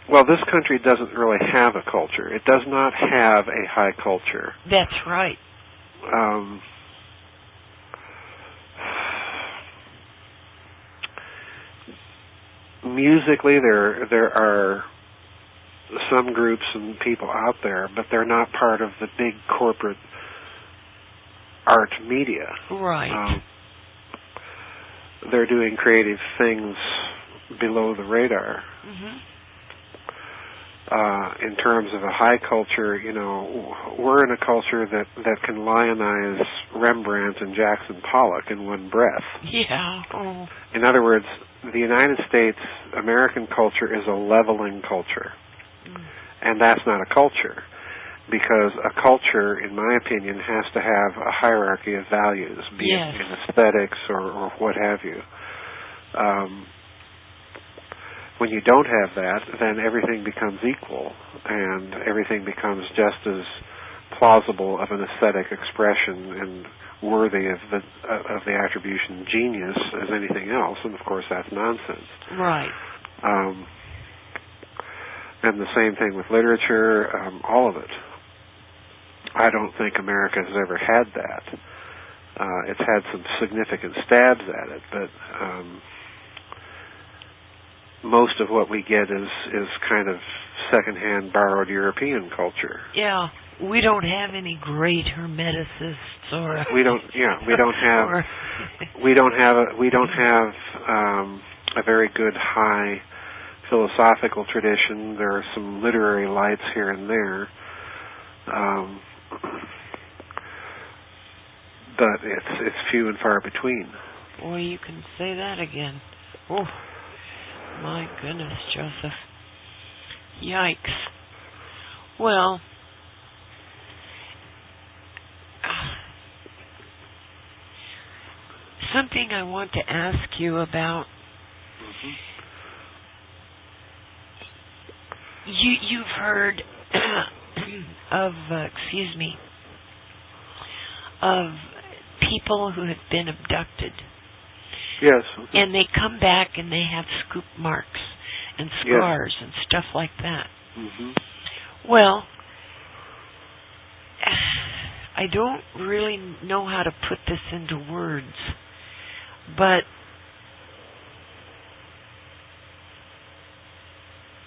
Well, this country doesn't really have a culture. It does not have a high culture. That's right. Musically, there are some groups and people out there, but they're not part of the big corporate art media. Right. They're doing creative things below the radar. In terms of a high culture, we're in a culture that can lionize Rembrandt and Jackson Pollock in one breath. Yeah. Oh. In other words, the United States, American culture is a leveling culture. And that's not a culture. Because a culture, in my opinion, has to have a hierarchy of values, be it in aesthetics or what have you. When you don't have that, then everything becomes equal, and everything becomes just as plausible of an aesthetic expression and worthy of the attribution genius as anything else. And of course, that's nonsense. Right. And the same thing with literature, all of it. I don't think America has ever had that. It's had some significant stabs at it, but most of what we get is kind of secondhand borrowed European culture. Yeah, we don't have any great Hermeticists or we don't have a very good high philosophical tradition. There are some literary lights here and there. But it's few and far between. Boy, you can say that again. Oh, my goodness, Joseph. Yikes. Well, something I want to ask you about. You've heard of people who have been abducted. Yes. And they come back and they have scoop marks and scars and stuff like that. Mm-hmm. Well, I don't really know how to put this into words, but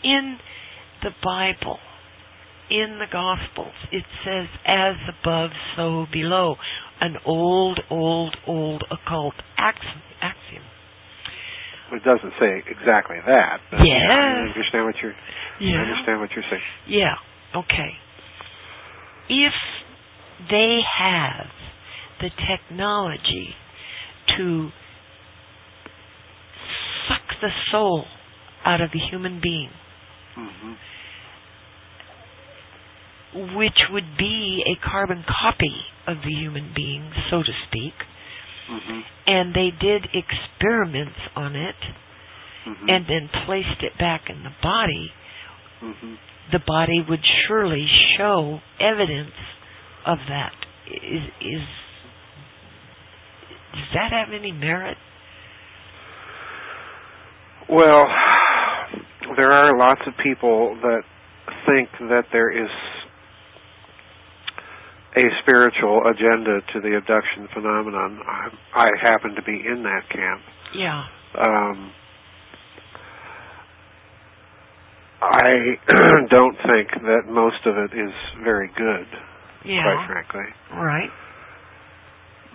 in the Bible, in the Gospels, it says, as above, so below. An old occult axiom. It doesn't say exactly that. But I understand what you're saying. Yeah, okay. If they have the technology to suck the soul out of a human being, mm-hmm. which would be a carbon copy of the human being, so to speak, mm-hmm. and they did experiments on it, mm-hmm. and then placed it back in the body, mm-hmm. the body would surely show evidence of that. Does that have any merit? Well, there are lots of people that think that there is a spiritual agenda to the abduction phenomenon. I happen to be in that camp. Yeah. I don't think that most of it is very good, quite frankly. Right.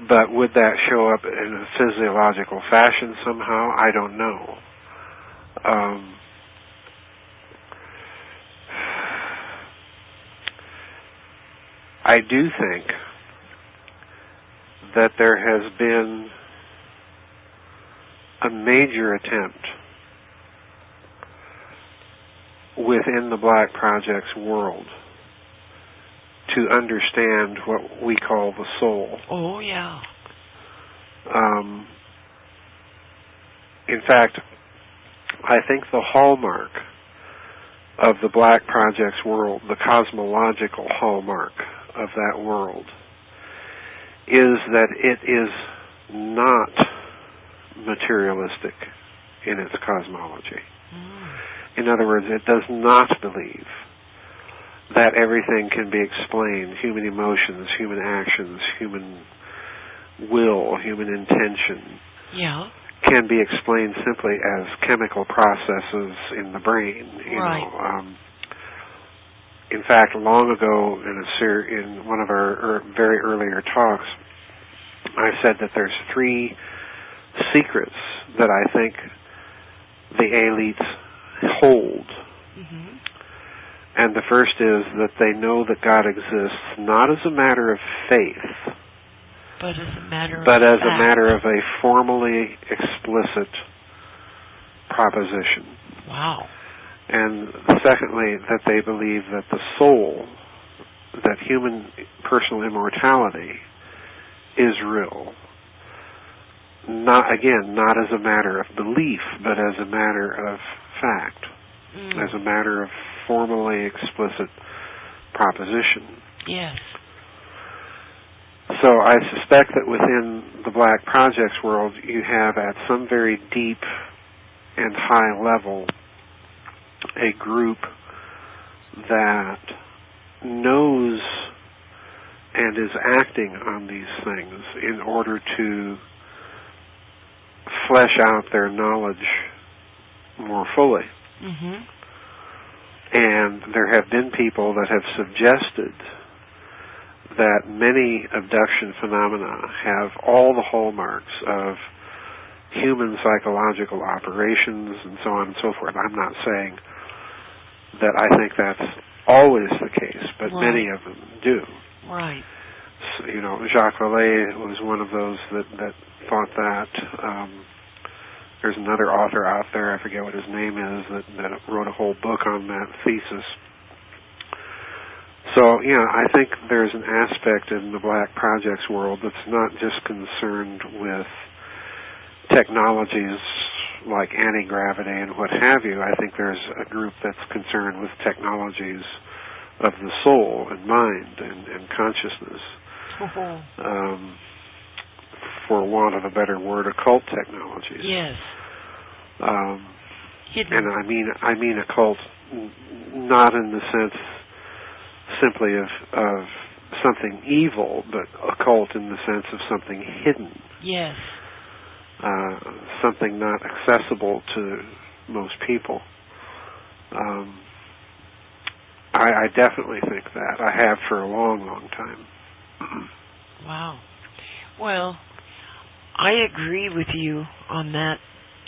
But would that show up in a physiological fashion somehow? I don't know. I do think that there has been a major attempt within the Black Project's world to understand what we call the soul. Oh, yeah. In fact, I think the hallmark of the Black Project's world, the cosmological hallmark of that world, is that it is not materialistic in its cosmology. In other words, it does not believe that everything can be explained, human emotions, human actions, human will, human intention, can be explained simply as chemical processes in the brain. You know. In fact, long ago in one of our very earlier talks, I said that there's 3 secrets that I think the elites hold. Mm-hmm. And the first is that they know that God exists not as a matter of faith, but as a matter of a formally explicit proposition. Wow. And secondly, that they believe that the soul, that human personal immortality, is real. Not as a matter of belief, but as a matter of fact, as a matter of formally explicit proposition. Yes. So I suspect that within the Black Project's world, you have at some very deep and high level a group that knows and is acting on these things in order to flesh out their knowledge more fully. Mm-hmm. And there have been people that have suggested that many abduction phenomena have all the hallmarks of human psychological operations and so on and so forth. I'm not saying that I think that's always the case, but many of them do. Right. So, Jacques Vallée was one of those that thought that. There's another author out there, I forget what his name is, that wrote a whole book on that thesis. So, I think there's an aspect in the Black Project's world that's not just concerned with technologies like anti-gravity and what have you. I think there's a group that's concerned with technologies of the soul and mind and consciousness. For want of a better word, occult technologies. Yes. And I mean occult, not in the sense simply of something evil, but occult in the sense of something hidden. Yes. Something not accessible to most people. I definitely think that. I have for a long, long time. Wow. Well, I agree with you on that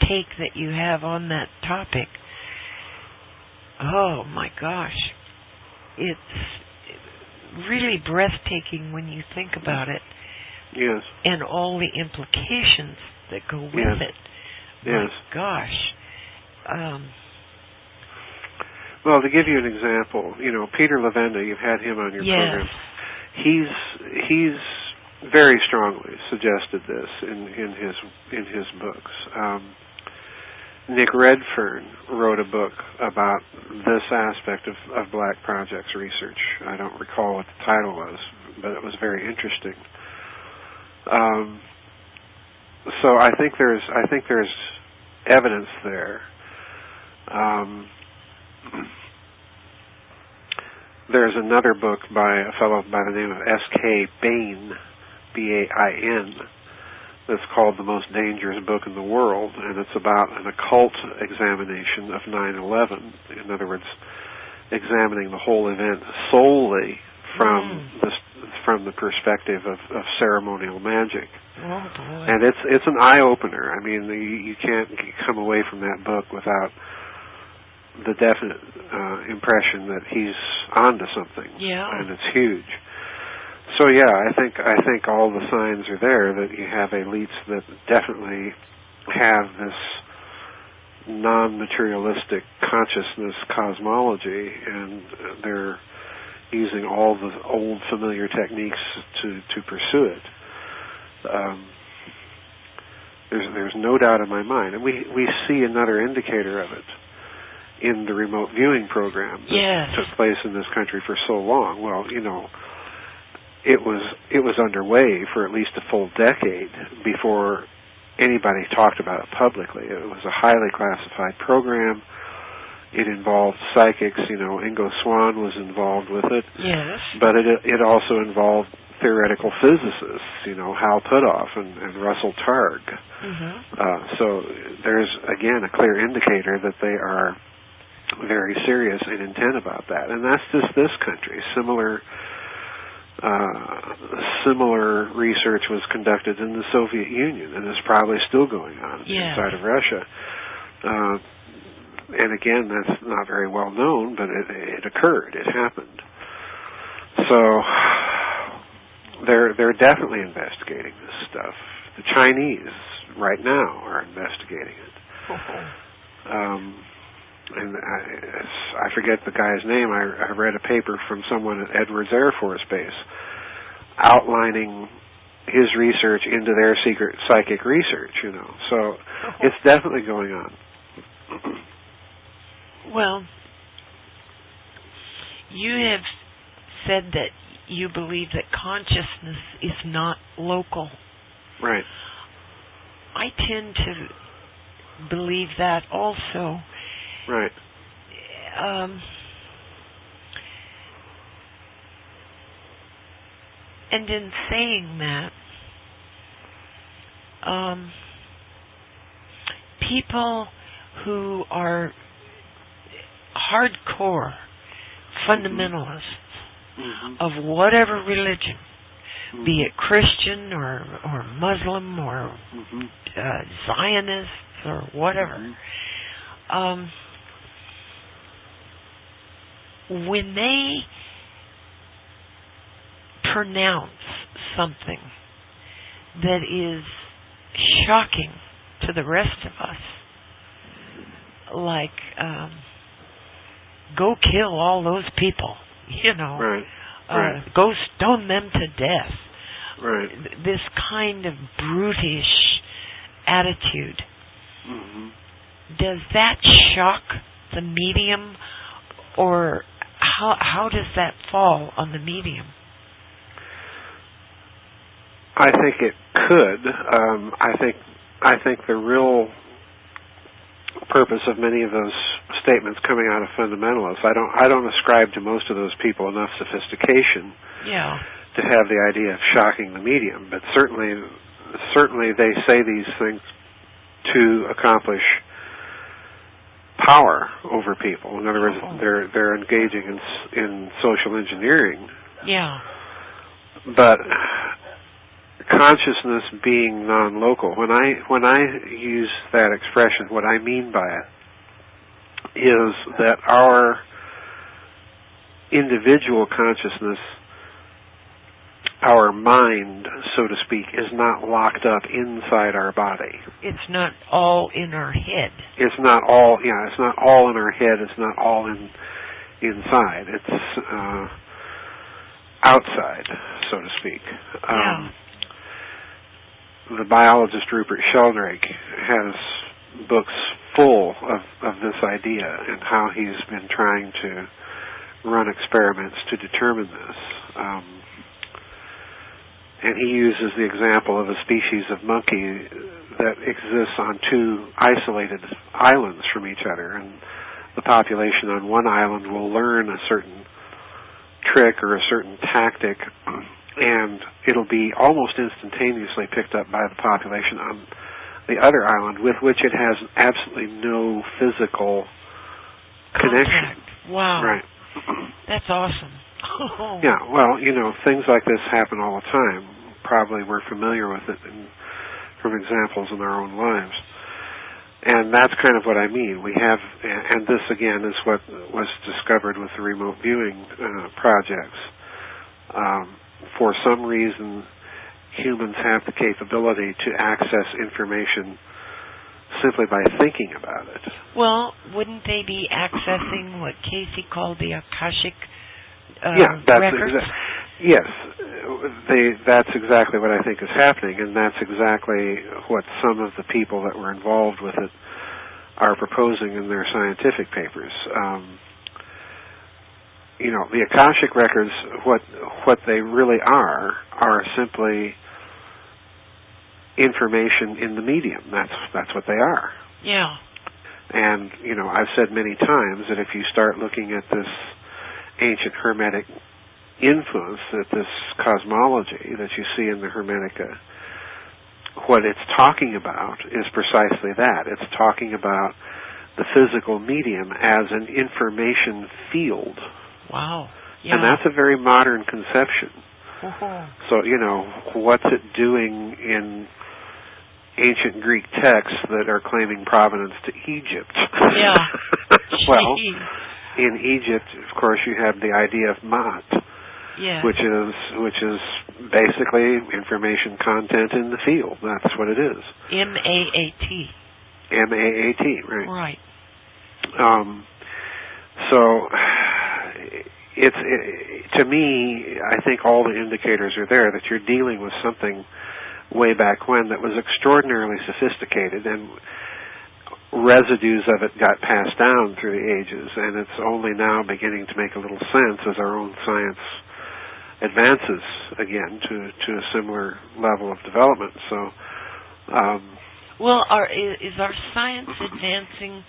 take that you have on that topic. Oh my gosh. It's really breathtaking when you think about it. Yes. And all the implications that go with it. Yes. My gosh. Well, to give you an example, Peter Levenda, you've had him on your program. He's very strongly suggested this in his books. Nick Redfern wrote a book about this aspect of Black Project's research. I don't recall what the title was, but it was very interesting. So I think there's evidence there. There's another book by a fellow by the name of S.K. Bain, B-A-I-N, that's called The Most Dangerous Book in the World, and it's about an occult examination of 9/11. In other words, examining the whole event solely from the perspective of ceremonial magic. Oh boy! And it's an eye opener. I mean, you can't come away from that book without the definite impression that he's onto something. Yeah. And it's huge. So yeah, I think all the signs are there that you have elites that definitely have this non-materialistic consciousness cosmology, and they're using all the old familiar techniques to pursue it. There's no doubt in my mind, and we see another indicator of it in the remote viewing program that took place in this country for so long. Well, it was underway for at least a full decade before anybody talked about it publicly. It was a highly classified program. It involved psychics. Ingo Swann was involved with it. Yes. But it also involved theoretical physicists, Hal Puthoff and Russell Targ. Mm-hmm. So there's, again, a clear indicator that they are very serious and intent about that. And that's just this country. Similar research was conducted in the Soviet Union, and is probably still going on inside of Russia. And again, that's not very well known, but it occurred. It happened. So they're definitely investigating this stuff. The Chinese right now are investigating it. And I forget the guy's name. I read a paper from someone at Edwards Air Force Base outlining his research into their secret psychic research, So it's definitely going on. Well, you have said that you believe that consciousness is not local. Right. I tend to believe that also. Right. And in saying that, people who are hardcore fundamentalists of whatever religion, be it Christian or Muslim or Zionist or whatever, when they pronounce something that is shocking to the rest of us, like go kill all those people, go stone them to death, this kind of brutish attitude, does that shock the medium, or how does that fall on the medium? I think it could. I think the real purpose of many of those statements coming out of fundamentalists, I don't ascribe to most of those people enough sophistication to have the idea of shocking the medium, but certainly they say these things to accomplish power over people. In other words, they're engaging in social engineering. Yeah. But consciousness being non-local, when I use that expression, what I mean by it is that our individual consciousness, our mind, so to speak, is not locked up inside our body. It's not all in our head. It's not all in our head. It's not all inside. It's outside, so to speak. The biologist Rupert Sheldrake has books full of this idea and how he's been trying to run experiments to determine this. And he uses the example of a species of monkey that exists on two isolated islands from each other, and the population on one island will learn a certain trick or a certain tactic, and it'll be almost instantaneously picked up by the population on the other island, with which it has absolutely no physical connection. Wow. Right. That's awesome. Yeah, well, things like this happen all the time. Probably we're familiar with it from examples in our own lives. And that's kind of what I mean. We have, and this again is what was discovered with the remote viewing projects. For some reason, humans have the capability to access information simply by thinking about it. Well, wouldn't they be accessing what Casey called the Akashic records? Yes, that's exactly what I think is happening, and that's exactly what some of the people that were involved with it are proposing in their scientific papers. The Akashic records, what they really are simply information in the medium. That's what they are. Yeah. And, I've said many times that if you start looking at this ancient Hermetic influence, that this cosmology that you see in the Hermetica, what it's talking about is precisely that. It's talking about the physical medium as an information field. Wow. Yeah. And that's a very modern conception. So, what's it doing in ancient Greek texts that are claiming provenance to Egypt? Yeah. Well, in Egypt, of course, you have the idea of Maat, which is basically information content in the field. That's what it is. M-A-A-T. M-A-A-T, right. Right. So to me, I think all the indicators are there that you're dealing with something way back when that was extraordinarily sophisticated, and residues of it got passed down through the ages, and it's only now beginning to make a little sense as our own science advances again to a similar level of development. So, is our science advancing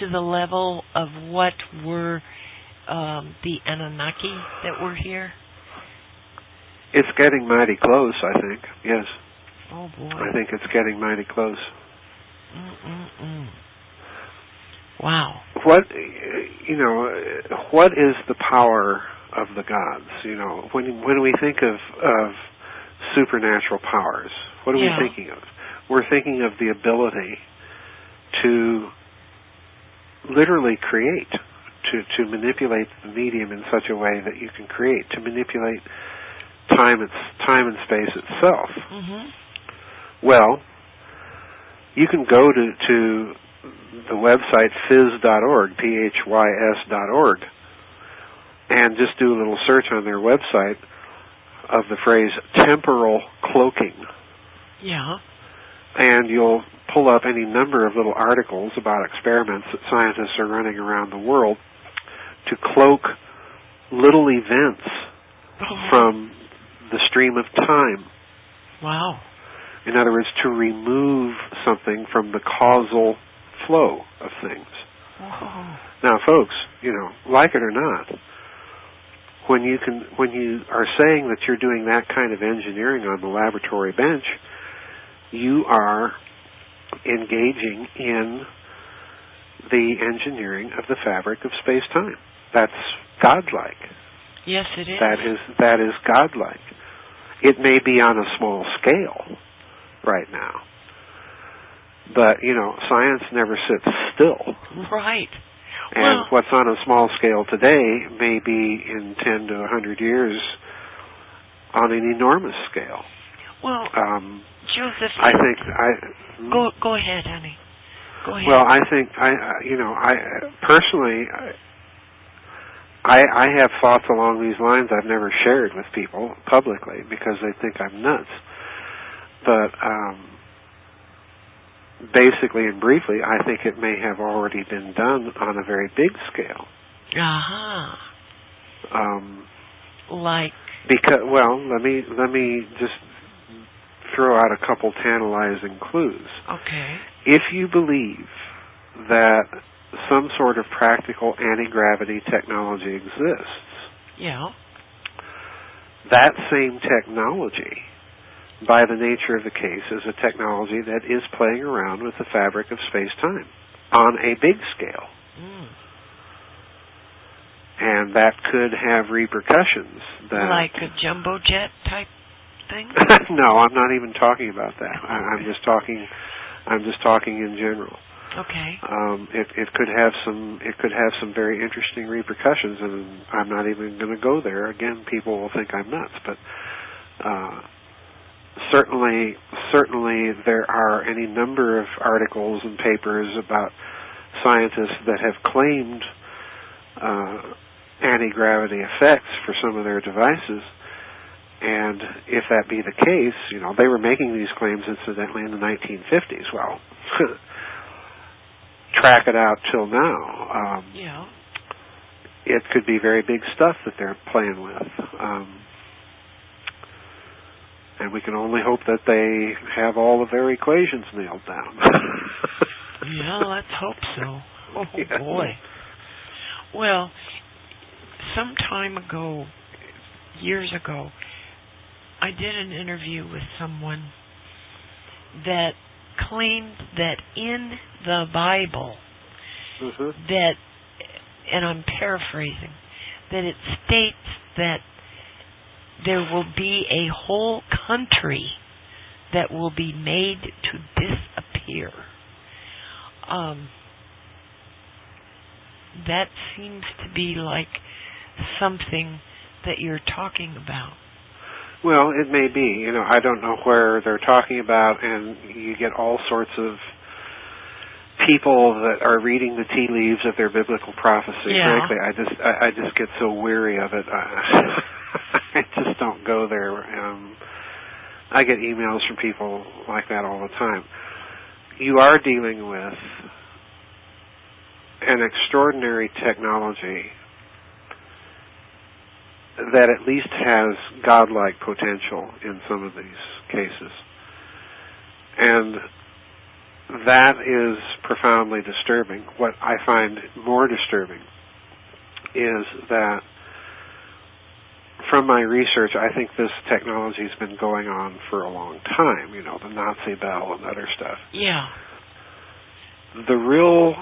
to the level of what were the Anunnaki that were here? It's getting mighty close, I think. Yes. Oh boy. I think it's getting mighty close. Wow. What is the power of the gods? When we think of supernatural powers, what are we thinking of? We're thinking of the ability to literally create, to manipulate the medium in such a way that you can create, to manipulate time and space itself. Mm-hmm. Well, you can go to the website phys.org, phys.org, and just do a little search on their website of the phrase temporal cloaking. Yeah. And you'll pull up any number of little articles about experiments that scientists are running around the world to cloak little events from the stream of time. Wow. In other words, to remove something from the causal flow of things. Whoa. Now, folks, like it or not, when you are saying that you're doing that kind of engineering on the laboratory bench, you are engaging in the engineering of the fabric of space-time. That's godlike. Yes, it is. That is godlike. It may be on a small scale right now, but science never sits still. Right. And what's on a small scale today may be in 10 to 100 years on an enormous scale. Well, Joseph, I think go ahead, honey. Go ahead. Well, I think personally, I have thoughts along these lines I've never shared with people publicly because they think I'm nuts. But basically and briefly, I think it may have already been done on a very big scale. Like? Because, let me just throw out a couple tantalizing clues. Okay. If you believe that some sort of practical anti-gravity technology exists, yeah, that same technology, by the nature of the case, is a technology that is playing around with the fabric of space-time on a big scale. And that could have repercussions. Like a jumbo jet type thing? No, I'm not even talking about that. I'm just talking in general. Okay. It could have some very interesting repercussions, and I'm not even going to go there. Again, people will think I'm nuts, but certainly there are any number of articles and papers about scientists that have claimed anti-gravity effects for some of their devices. And if that be the case, they were making these claims incidentally in the 1950s. Well, track it out till now. It could be very big stuff that they're playing with. And we can only hope that they have all of their equations nailed down. Yeah, let's hope so. Oh, yeah. Boy. Well, some time ago, years ago, I did an interview with someone that claimed that in the Bible, that, and I'm paraphrasing, that it states that there will be a whole country that will be made to disappear. That seems to be like something that you're talking about. Well, it may be. I don't know where they're talking about, and you get all sorts of people that are reading the tea leaves of their biblical prophecy. Yeah. Frankly, I just get so weary of it. I just don't go there. I get emails from people like that all the time. You are dealing with an extraordinary technology that at least has godlike potential in some of these cases. And that is profoundly disturbing. What I find more disturbing is that from my research, I think this technology has been going on for a long time, the Nazi bell and other stuff. Yeah. The real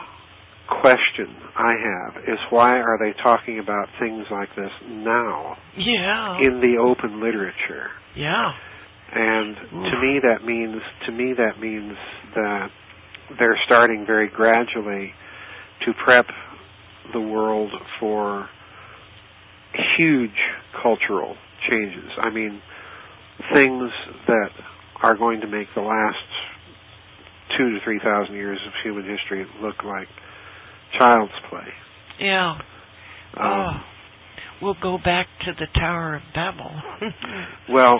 question I have is, why are they talking about things like this now? Yeah. In the open literature? Yeah. And to me that means that they're starting very gradually to prep the world for huge cultural changes. I mean, things that are going to make the last 2,000 to 3,000 years of human history look like child's play. Yeah. We'll go back to the Tower of Babel. Well,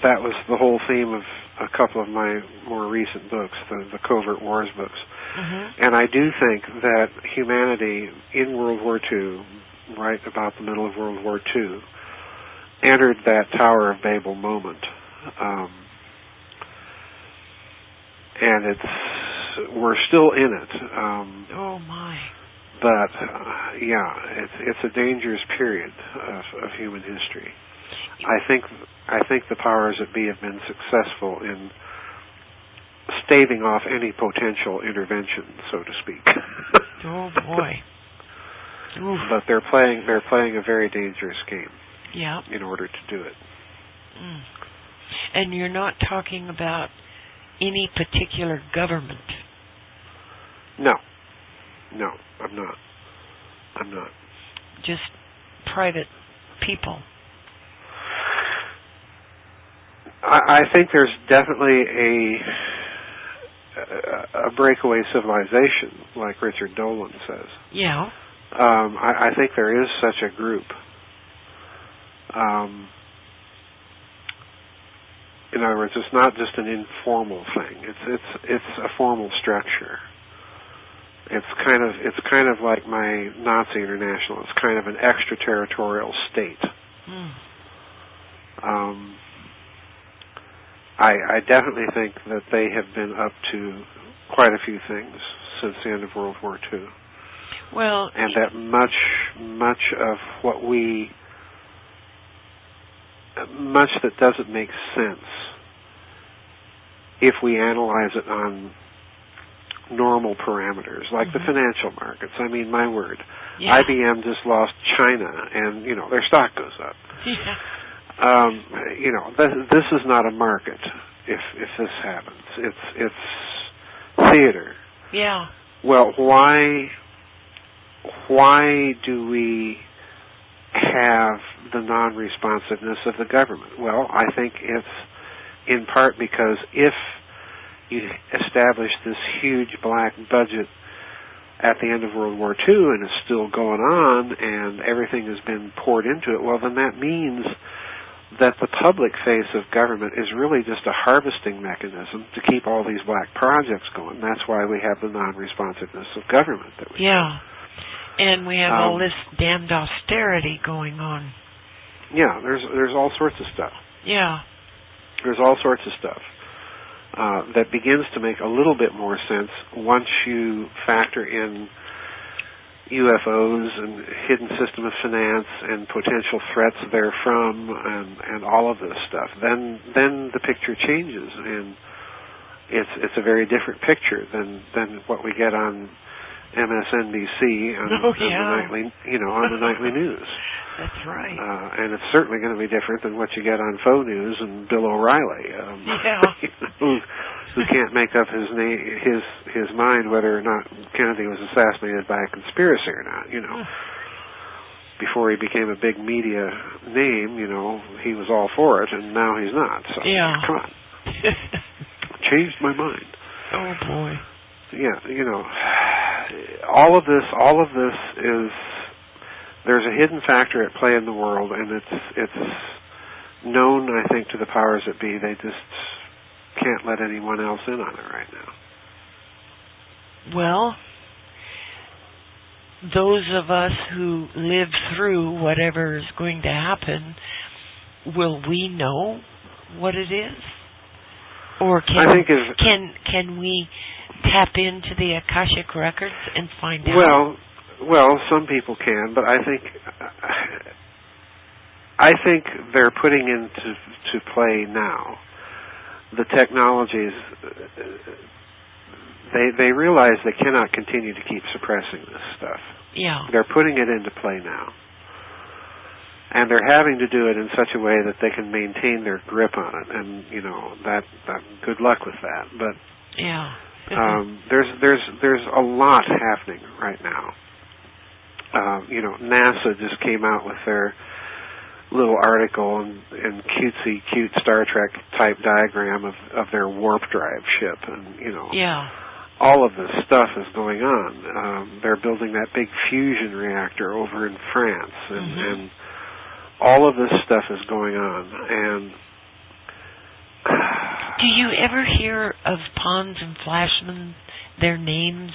that was the whole theme of a couple of my more recent books, the Covert Wars books. And I do think that humanity in World War II, right about the middle of World War II, entered that Tower of Babel moment. And we're still in it. Oh my! But it's a dangerous period of human history. I think the powers that be have been successful in staving off any potential intervention, so to speak. Oh boy! Oof. But they're playing a very dangerous game. Yeah. In order to do it. Mm. And you're not talking about any particular government. No, I'm not. Just private people. I think there's definitely a breakaway civilization, like Richard Dolan says. Yeah. I think there is such a group. In other words, it's not just an informal thing. It's a formal structure. It's kind of like my Nazi International. It's kind of an extraterritorial state. I definitely think that they have been up to quite a few things since the end of World War II. Well, and that much of much that doesn't make sense if we analyze it on normal parameters, like the financial markets. I mean, my word, IBM just lost China, and their stock goes up. Yeah. This is not a market. If this happens, it's theater. Yeah. Well, why do we have the non-responsiveness of the government? Well, I think it's in part because if you establish this huge black budget at the end of World War II and it's still going on and everything has been poured into it, well, then that means that the public face of government is really just a harvesting mechanism to keep all these black projects going. That's why we have the non-responsiveness of government that we have. And we have all this damned austerity going on. Yeah, there's all sorts of stuff. Yeah. There's all sorts of stuff that begins to make a little bit more sense once you factor in UFOs and hidden system of finance and potential threats therefrom and all of this stuff. Then the picture changes, and it's a very different picture than what we get on MSNBC on the nightly news. That's right. And it's certainly going to be different than what you get on Faux News and Bill O'Reilly, who can't make up his mind whether or not Kennedy was assassinated by a conspiracy or not. Before he became a big media name, he was all for it, and now he's not. So come on, changed my mind. Oh boy. Yeah, all of this is. There's a hidden factor at play in the world, and it's known, I think, to the powers that be. They just can't let anyone else in on it right now. Well, those of us who live through whatever is going to happen, will we know what it is? Or can we tap into the Akashic records and find out? Well, some people can, but I think they're putting into play now the technologies. They realize they cannot continue to keep suppressing this stuff. Yeah. They're putting it into play now. And they're having to do it in such a way that they can maintain their grip on it. And, that good luck with that. But there's a lot happening right now. NASA just came out with their little article and cute Star Trek type diagram of their warp drive ship, and all of this stuff is going on. They're building that big fusion reactor over in France, and all of this stuff is going on. And do you ever hear of Pons and Flashman, their names?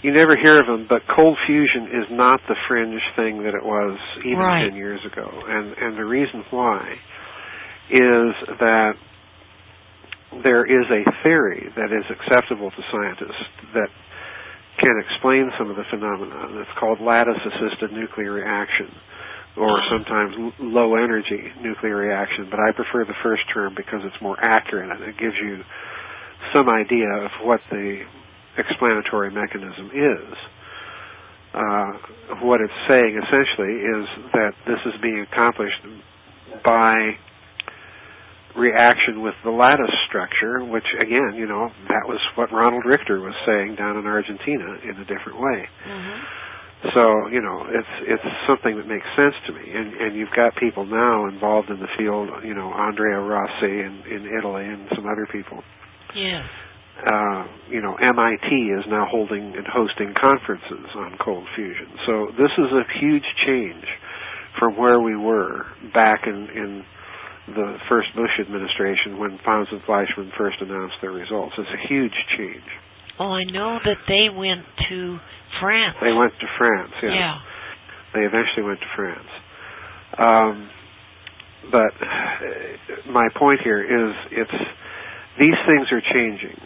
you never hear of them, but cold fusion is not the fringe thing that it was even 10 years ago. And the reason why is that there is a theory that is acceptable to scientists that can explain some of the phenomena. It's called lattice-assisted nuclear reaction, or sometimes low-energy nuclear reaction, but I prefer the first term because it's more accurate and it gives you some idea of what the explanatory mechanism is. What it's saying essentially is that this is being accomplished by reaction with the lattice structure, which again, that was what Ronald Richter was saying down in Argentina in a different way. So, it's something that makes sense to me. And you've got people now involved in the field, Andrea Rossi in Italy and some other people. Yes. MIT is now holding and hosting conferences on cold fusion. So this is a huge change from where we were back in the first Bush administration when Pons and Fleischmann first announced their results. It's a huge change. Well, I know that they went to France. They went to France, yes. Yeah. They eventually went to France. But my point here is these things are changing.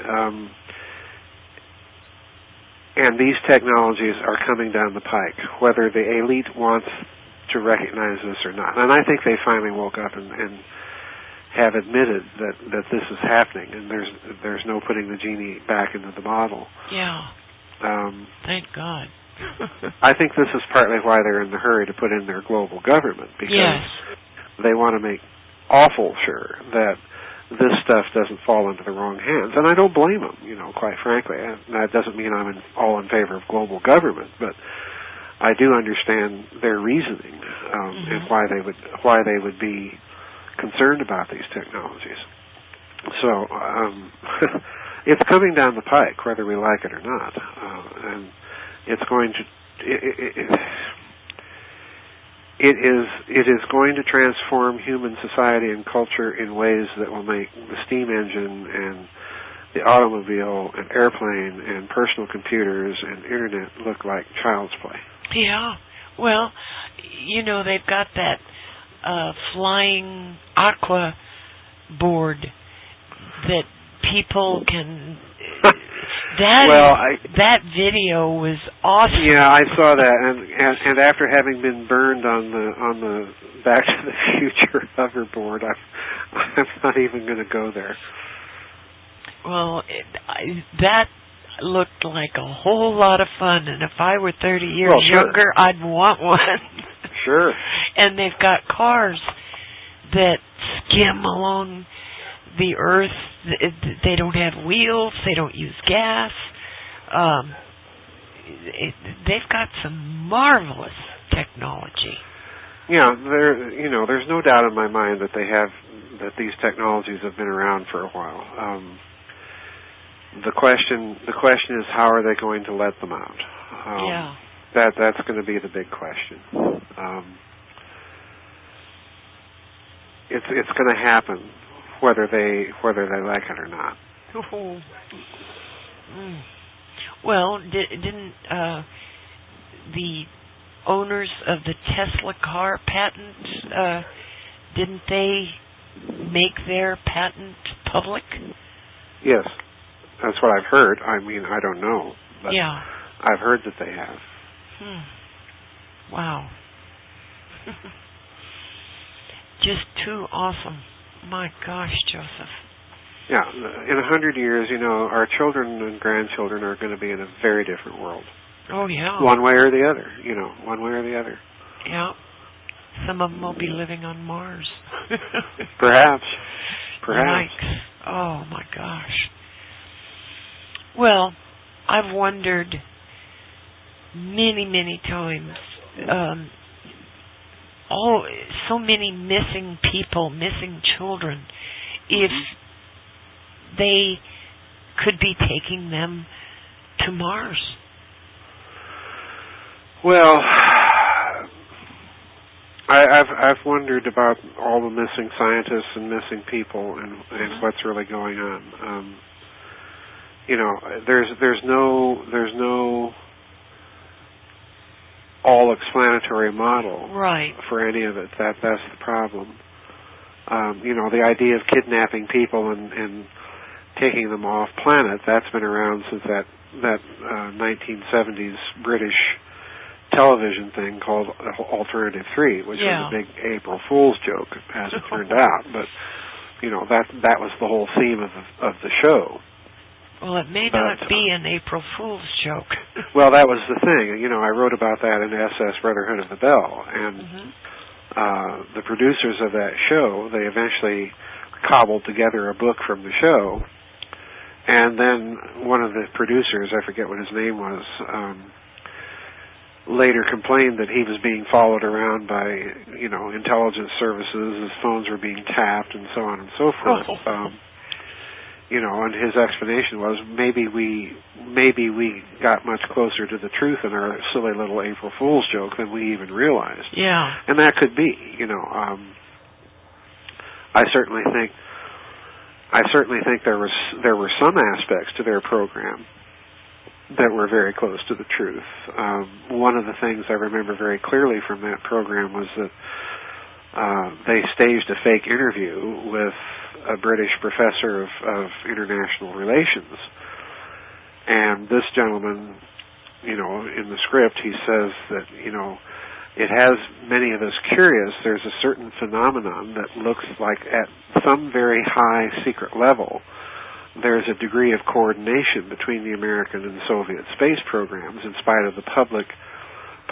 And these technologies are coming down the pike, whether the elite wants to recognize this or not. And I think they finally woke up and have admitted that this is happening, and there's no putting the genie back into the bottle. Yeah. Thank God. I think this is partly why they're in the hurry to put in their global government, because they want to make awful sure that this stuff doesn't fall into the wrong hands. And I don't blame them, quite frankly. And that doesn't mean I'm all in favor of global government, but I do understand their reasoning and why they would be concerned about these technologies. So it's coming down the pike, whether we like it or not, and it's going to. It is going to transform human society and culture in ways that will make the steam engine and the automobile and airplane and personal computers and internet look like child's play. Yeah. Well, they've got that flying aqua board that people can... That video was awesome. Yeah, I saw that, and after having been burned on the Back to the Future hoverboard, I'm not even going to go there. Well, that looked like a whole lot of fun, and if I were 30 years younger, I'd want one. Sure. And they've got cars that skim along the earth. They don't have wheels. They don't use gas. They've got some marvelous technology. Yeah, there's no doubt in my mind that these technologies have been around for a while. The question is, how are they going to let them out? That's going to be the big question. It's going to happen, whether they like it or not. Well, didn't the owners of the Tesla car patent, didn't they make their patent public? Yes, that's what I've heard. I mean, I don't know, but I've heard that they have. Wow. Just too awesome. My gosh, Joseph. Yeah, in 100 years, our children and grandchildren are going to be in a very different world. Oh, yeah. One way or the other, one way or the other. Yeah. Some of them will be living on Mars. Perhaps. Yikes. Oh, my gosh. Well, I've wondered many, many times, so many missing people, missing children, if they could be taking them to Mars. Well, I've wondered about all the missing scientists and missing people and what's really going on. There's no all-explanatory model right. for any of it. That's the problem. The idea of kidnapping people and taking them off planet, that's been around since that 1970s British television thing called Alternative 3, which was a big April Fool's joke, as it turned out. But that was the whole theme of the show. Well, it may not be an April Fool's joke. Well, that was the thing. I wrote about that in SS Brotherhood of the Bell, and the producers of that show, they eventually cobbled together a book from the show, and then one of the producers, I forget what his name was, later complained that he was being followed around by, intelligence services, his phones were being tapped, and so on and so forth. And his explanation was maybe we got much closer to the truth in our silly little April Fool's joke than we even realized. Yeah. And that could be, I certainly think there were some aspects to their program that were very close to the truth. One of the things I remember very clearly from that program was that they staged a fake interview with a British professor of international relations. And this gentleman, in the script, he says that, it has many of us curious. There's a certain phenomenon that looks like at some very high secret level, there's a degree of coordination between the American and Soviet space programs in spite of the public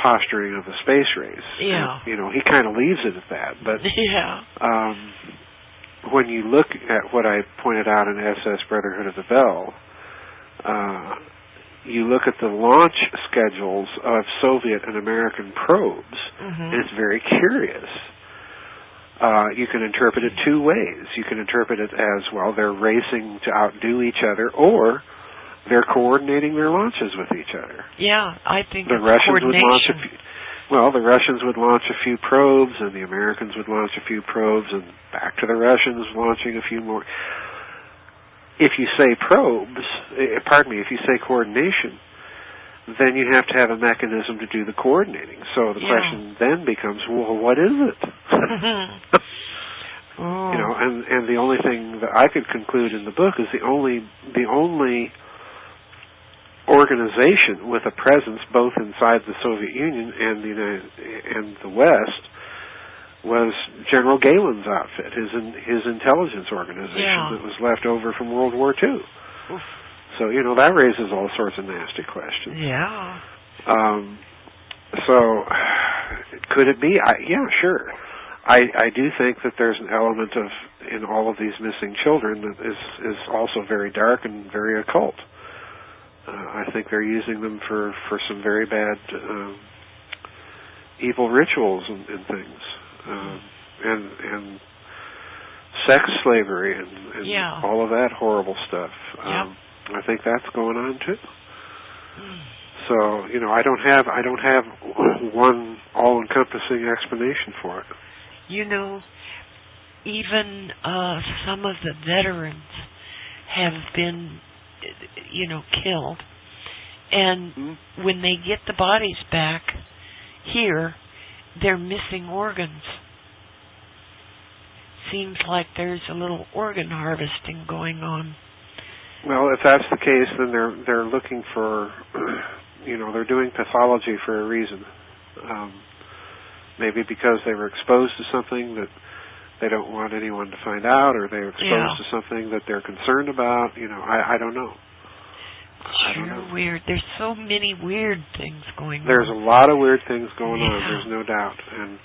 posturing of the space race. Yeah. And, he kind of leaves it at that. But when you look at what I pointed out in SS Brotherhood of the Bell, you look at the launch schedules of Soviet and American probes, and it's very curious. You can interpret it two ways. You can interpret it as, well, they're racing to outdo each other, or they're coordinating their launches with each other. Yeah, I think the Russians would launch the Russians would launch a few probes, and the Americans would launch a few probes, and back to the Russians launching a few more. If you say probes, if you say coordination, then you have to have a mechanism to do the coordinating. So the question then becomes, well, what is it? And the only thing that I could conclude in the book is the only organization with a presence both inside the Soviet Union and the West was General Galen's outfit, his intelligence organization that was left over from World War II. Oof. So, that raises all sorts of nasty questions. Yeah. So, could it be? Yeah, sure. I do think that there's an element in all of these missing children that is also very dark and very occult. I think they're using them for some very bad evil rituals and things. And sex slavery and all of that horrible stuff. I think that's going on too. So, I don't have one all-encompassing explanation for it. Even some of the veterans have been, killed. And when they get the bodies back here, they're missing organs. Seems like there's a little organ harvesting going on. Well, if that's the case, then they're looking for, they're doing pathology for a reason. Maybe because they were exposed to something that they don't want anyone to find out, or they were exposed to something that they're concerned about. I don't know. Sure, weird. There's so many weird things going on. There's a lot of weird things going on. There's no doubt, and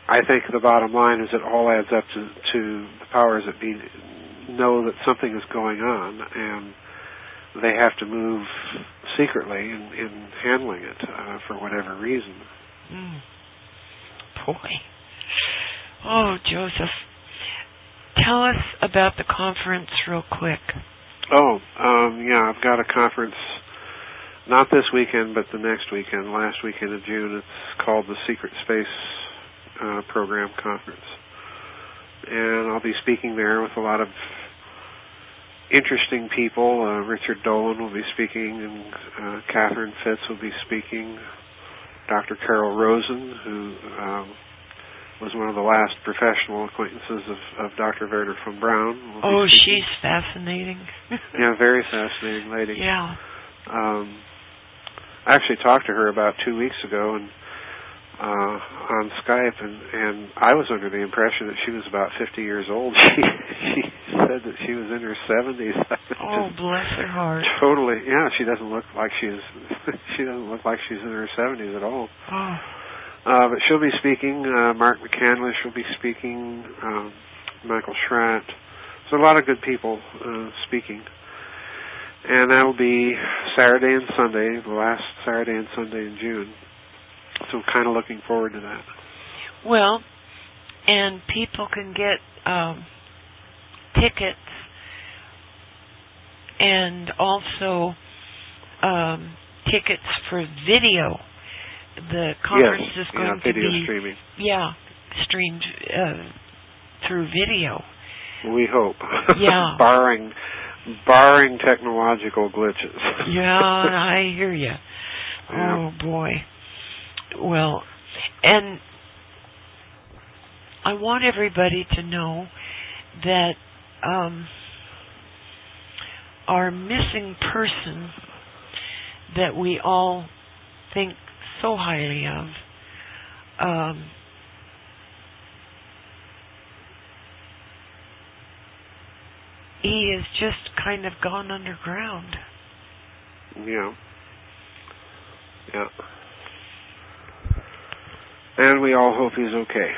I think the bottom line is it all adds up to the powers that be know that something is going on, and they have to move secretly in handling it for whatever reason. Boy. Oh, Joseph. Tell us about the conference real quick. I've got a conference, not this weekend, but the next weekend, last weekend of June. It's called the Secret Space Program Conference. And I'll be speaking there with a lot of interesting people. Richard Dolan will be speaking, and Catherine Fitz will be speaking. Dr. Carol Rosen, who was one of the last professional acquaintances of Dr. Werner von Braun. Oh, she's fascinating. Yeah, very fascinating lady. Yeah. I actually talked to her about 2 weeks ago and on Skype, and I was under the impression that she was about 50 years old. She said that she was in her 70s. Oh, bless her heart. Totally. Yeah, she doesn't look like she's she doesn't look like she's in her 70s at all. Oh. But she'll be speaking. Mark McCandlish will be speaking. Michael Schratt. So a lot of good people speaking. And that'll be Saturday and Sunday, the last Saturday and Sunday in June. So I'm kind of looking forward to that. Well, and people can get tickets and also tickets for video. The conference is going to video be streaming. Yeah, streamed through video. We hope. Yeah. barring technological glitches. Yeah, I hear you. Oh boy. Well, and I want everybody to know that our missing person that we all think so highly of, he has just kind of gone underground. Yeah. Yeah. And we all hope he's okay.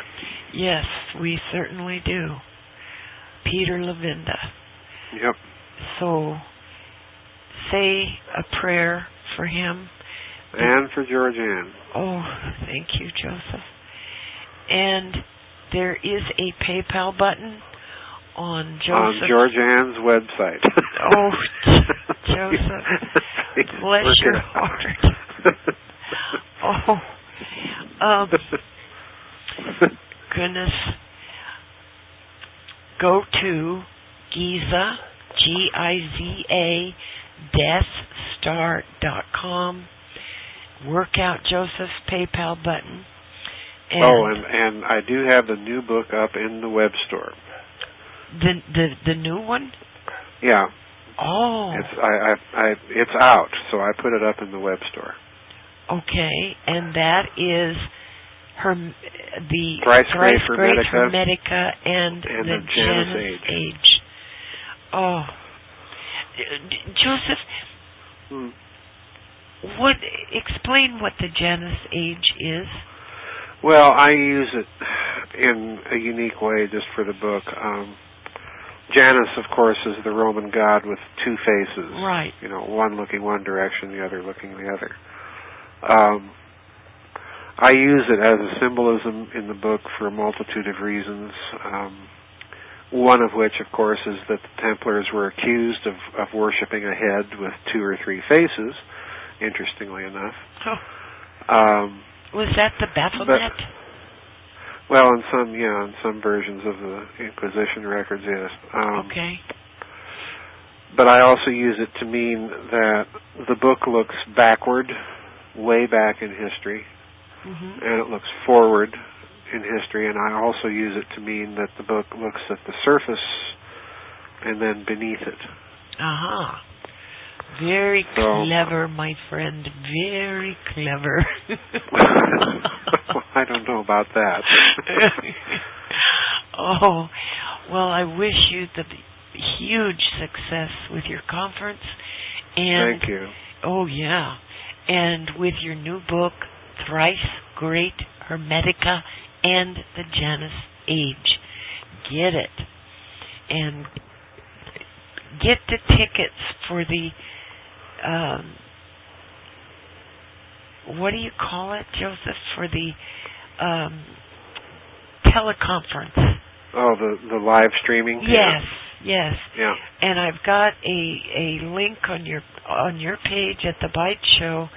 Yes, we certainly do. Peter Lavinda. Yep. So, say a prayer for him. And for Georgianne. Oh, thank you, Joseph. And there is a PayPal button on Joseph. On Georgianne's website. Oh, Joseph. Bless your heart. Oh. Goodness. Go to Giza, Giza, deathstar.com. Work out Joseph's PayPal button. And I do have the new book up in the web store. The new one? Yeah. Oh. It's out, so I put it up in the web store. Okay, and that is the Thrice Great Hermetica and the Janus Age. Oh, Joseph, explain what the Janus Age is. Well, I use it in a unique way just for the book. Janus, of course, is the Roman god with two faces. Right. You know, one looking one direction, the other looking the other. I use it as a symbolism in the book for a multitude of reasons. One of which, of course, is that the Templars were accused of worshiping a head with two or three faces, interestingly enough. Oh. Was that the Baphomet? Well, in some versions of the Inquisition records, yes. Okay. But I also use it to mean that the book looks backward, way back in history, and it looks forward in history, and I also use it to mean that the book looks at the surface and then beneath it. Aha. Very clever, my friend. Very clever. I don't know about that. Oh, well, I wish you the huge success with your conference. And, thank you. Oh, yeah. And with your new book, Thrice Great Hermetica and the Janus Age. Get it. And get the tickets for the what do you call it, Joseph? For the teleconference. Oh, the live streaming? Yes, yes. Yeah. And I've got a link on your page at the Bite Show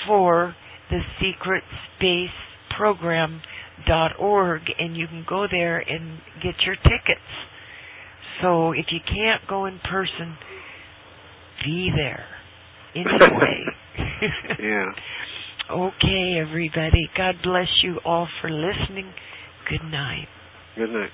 for the Secret Space Program.org, and you can go there and get your tickets. So if you can't go in person, be there anyway. Yeah. Okay, everybody. God bless you all for listening. Good night. Good night.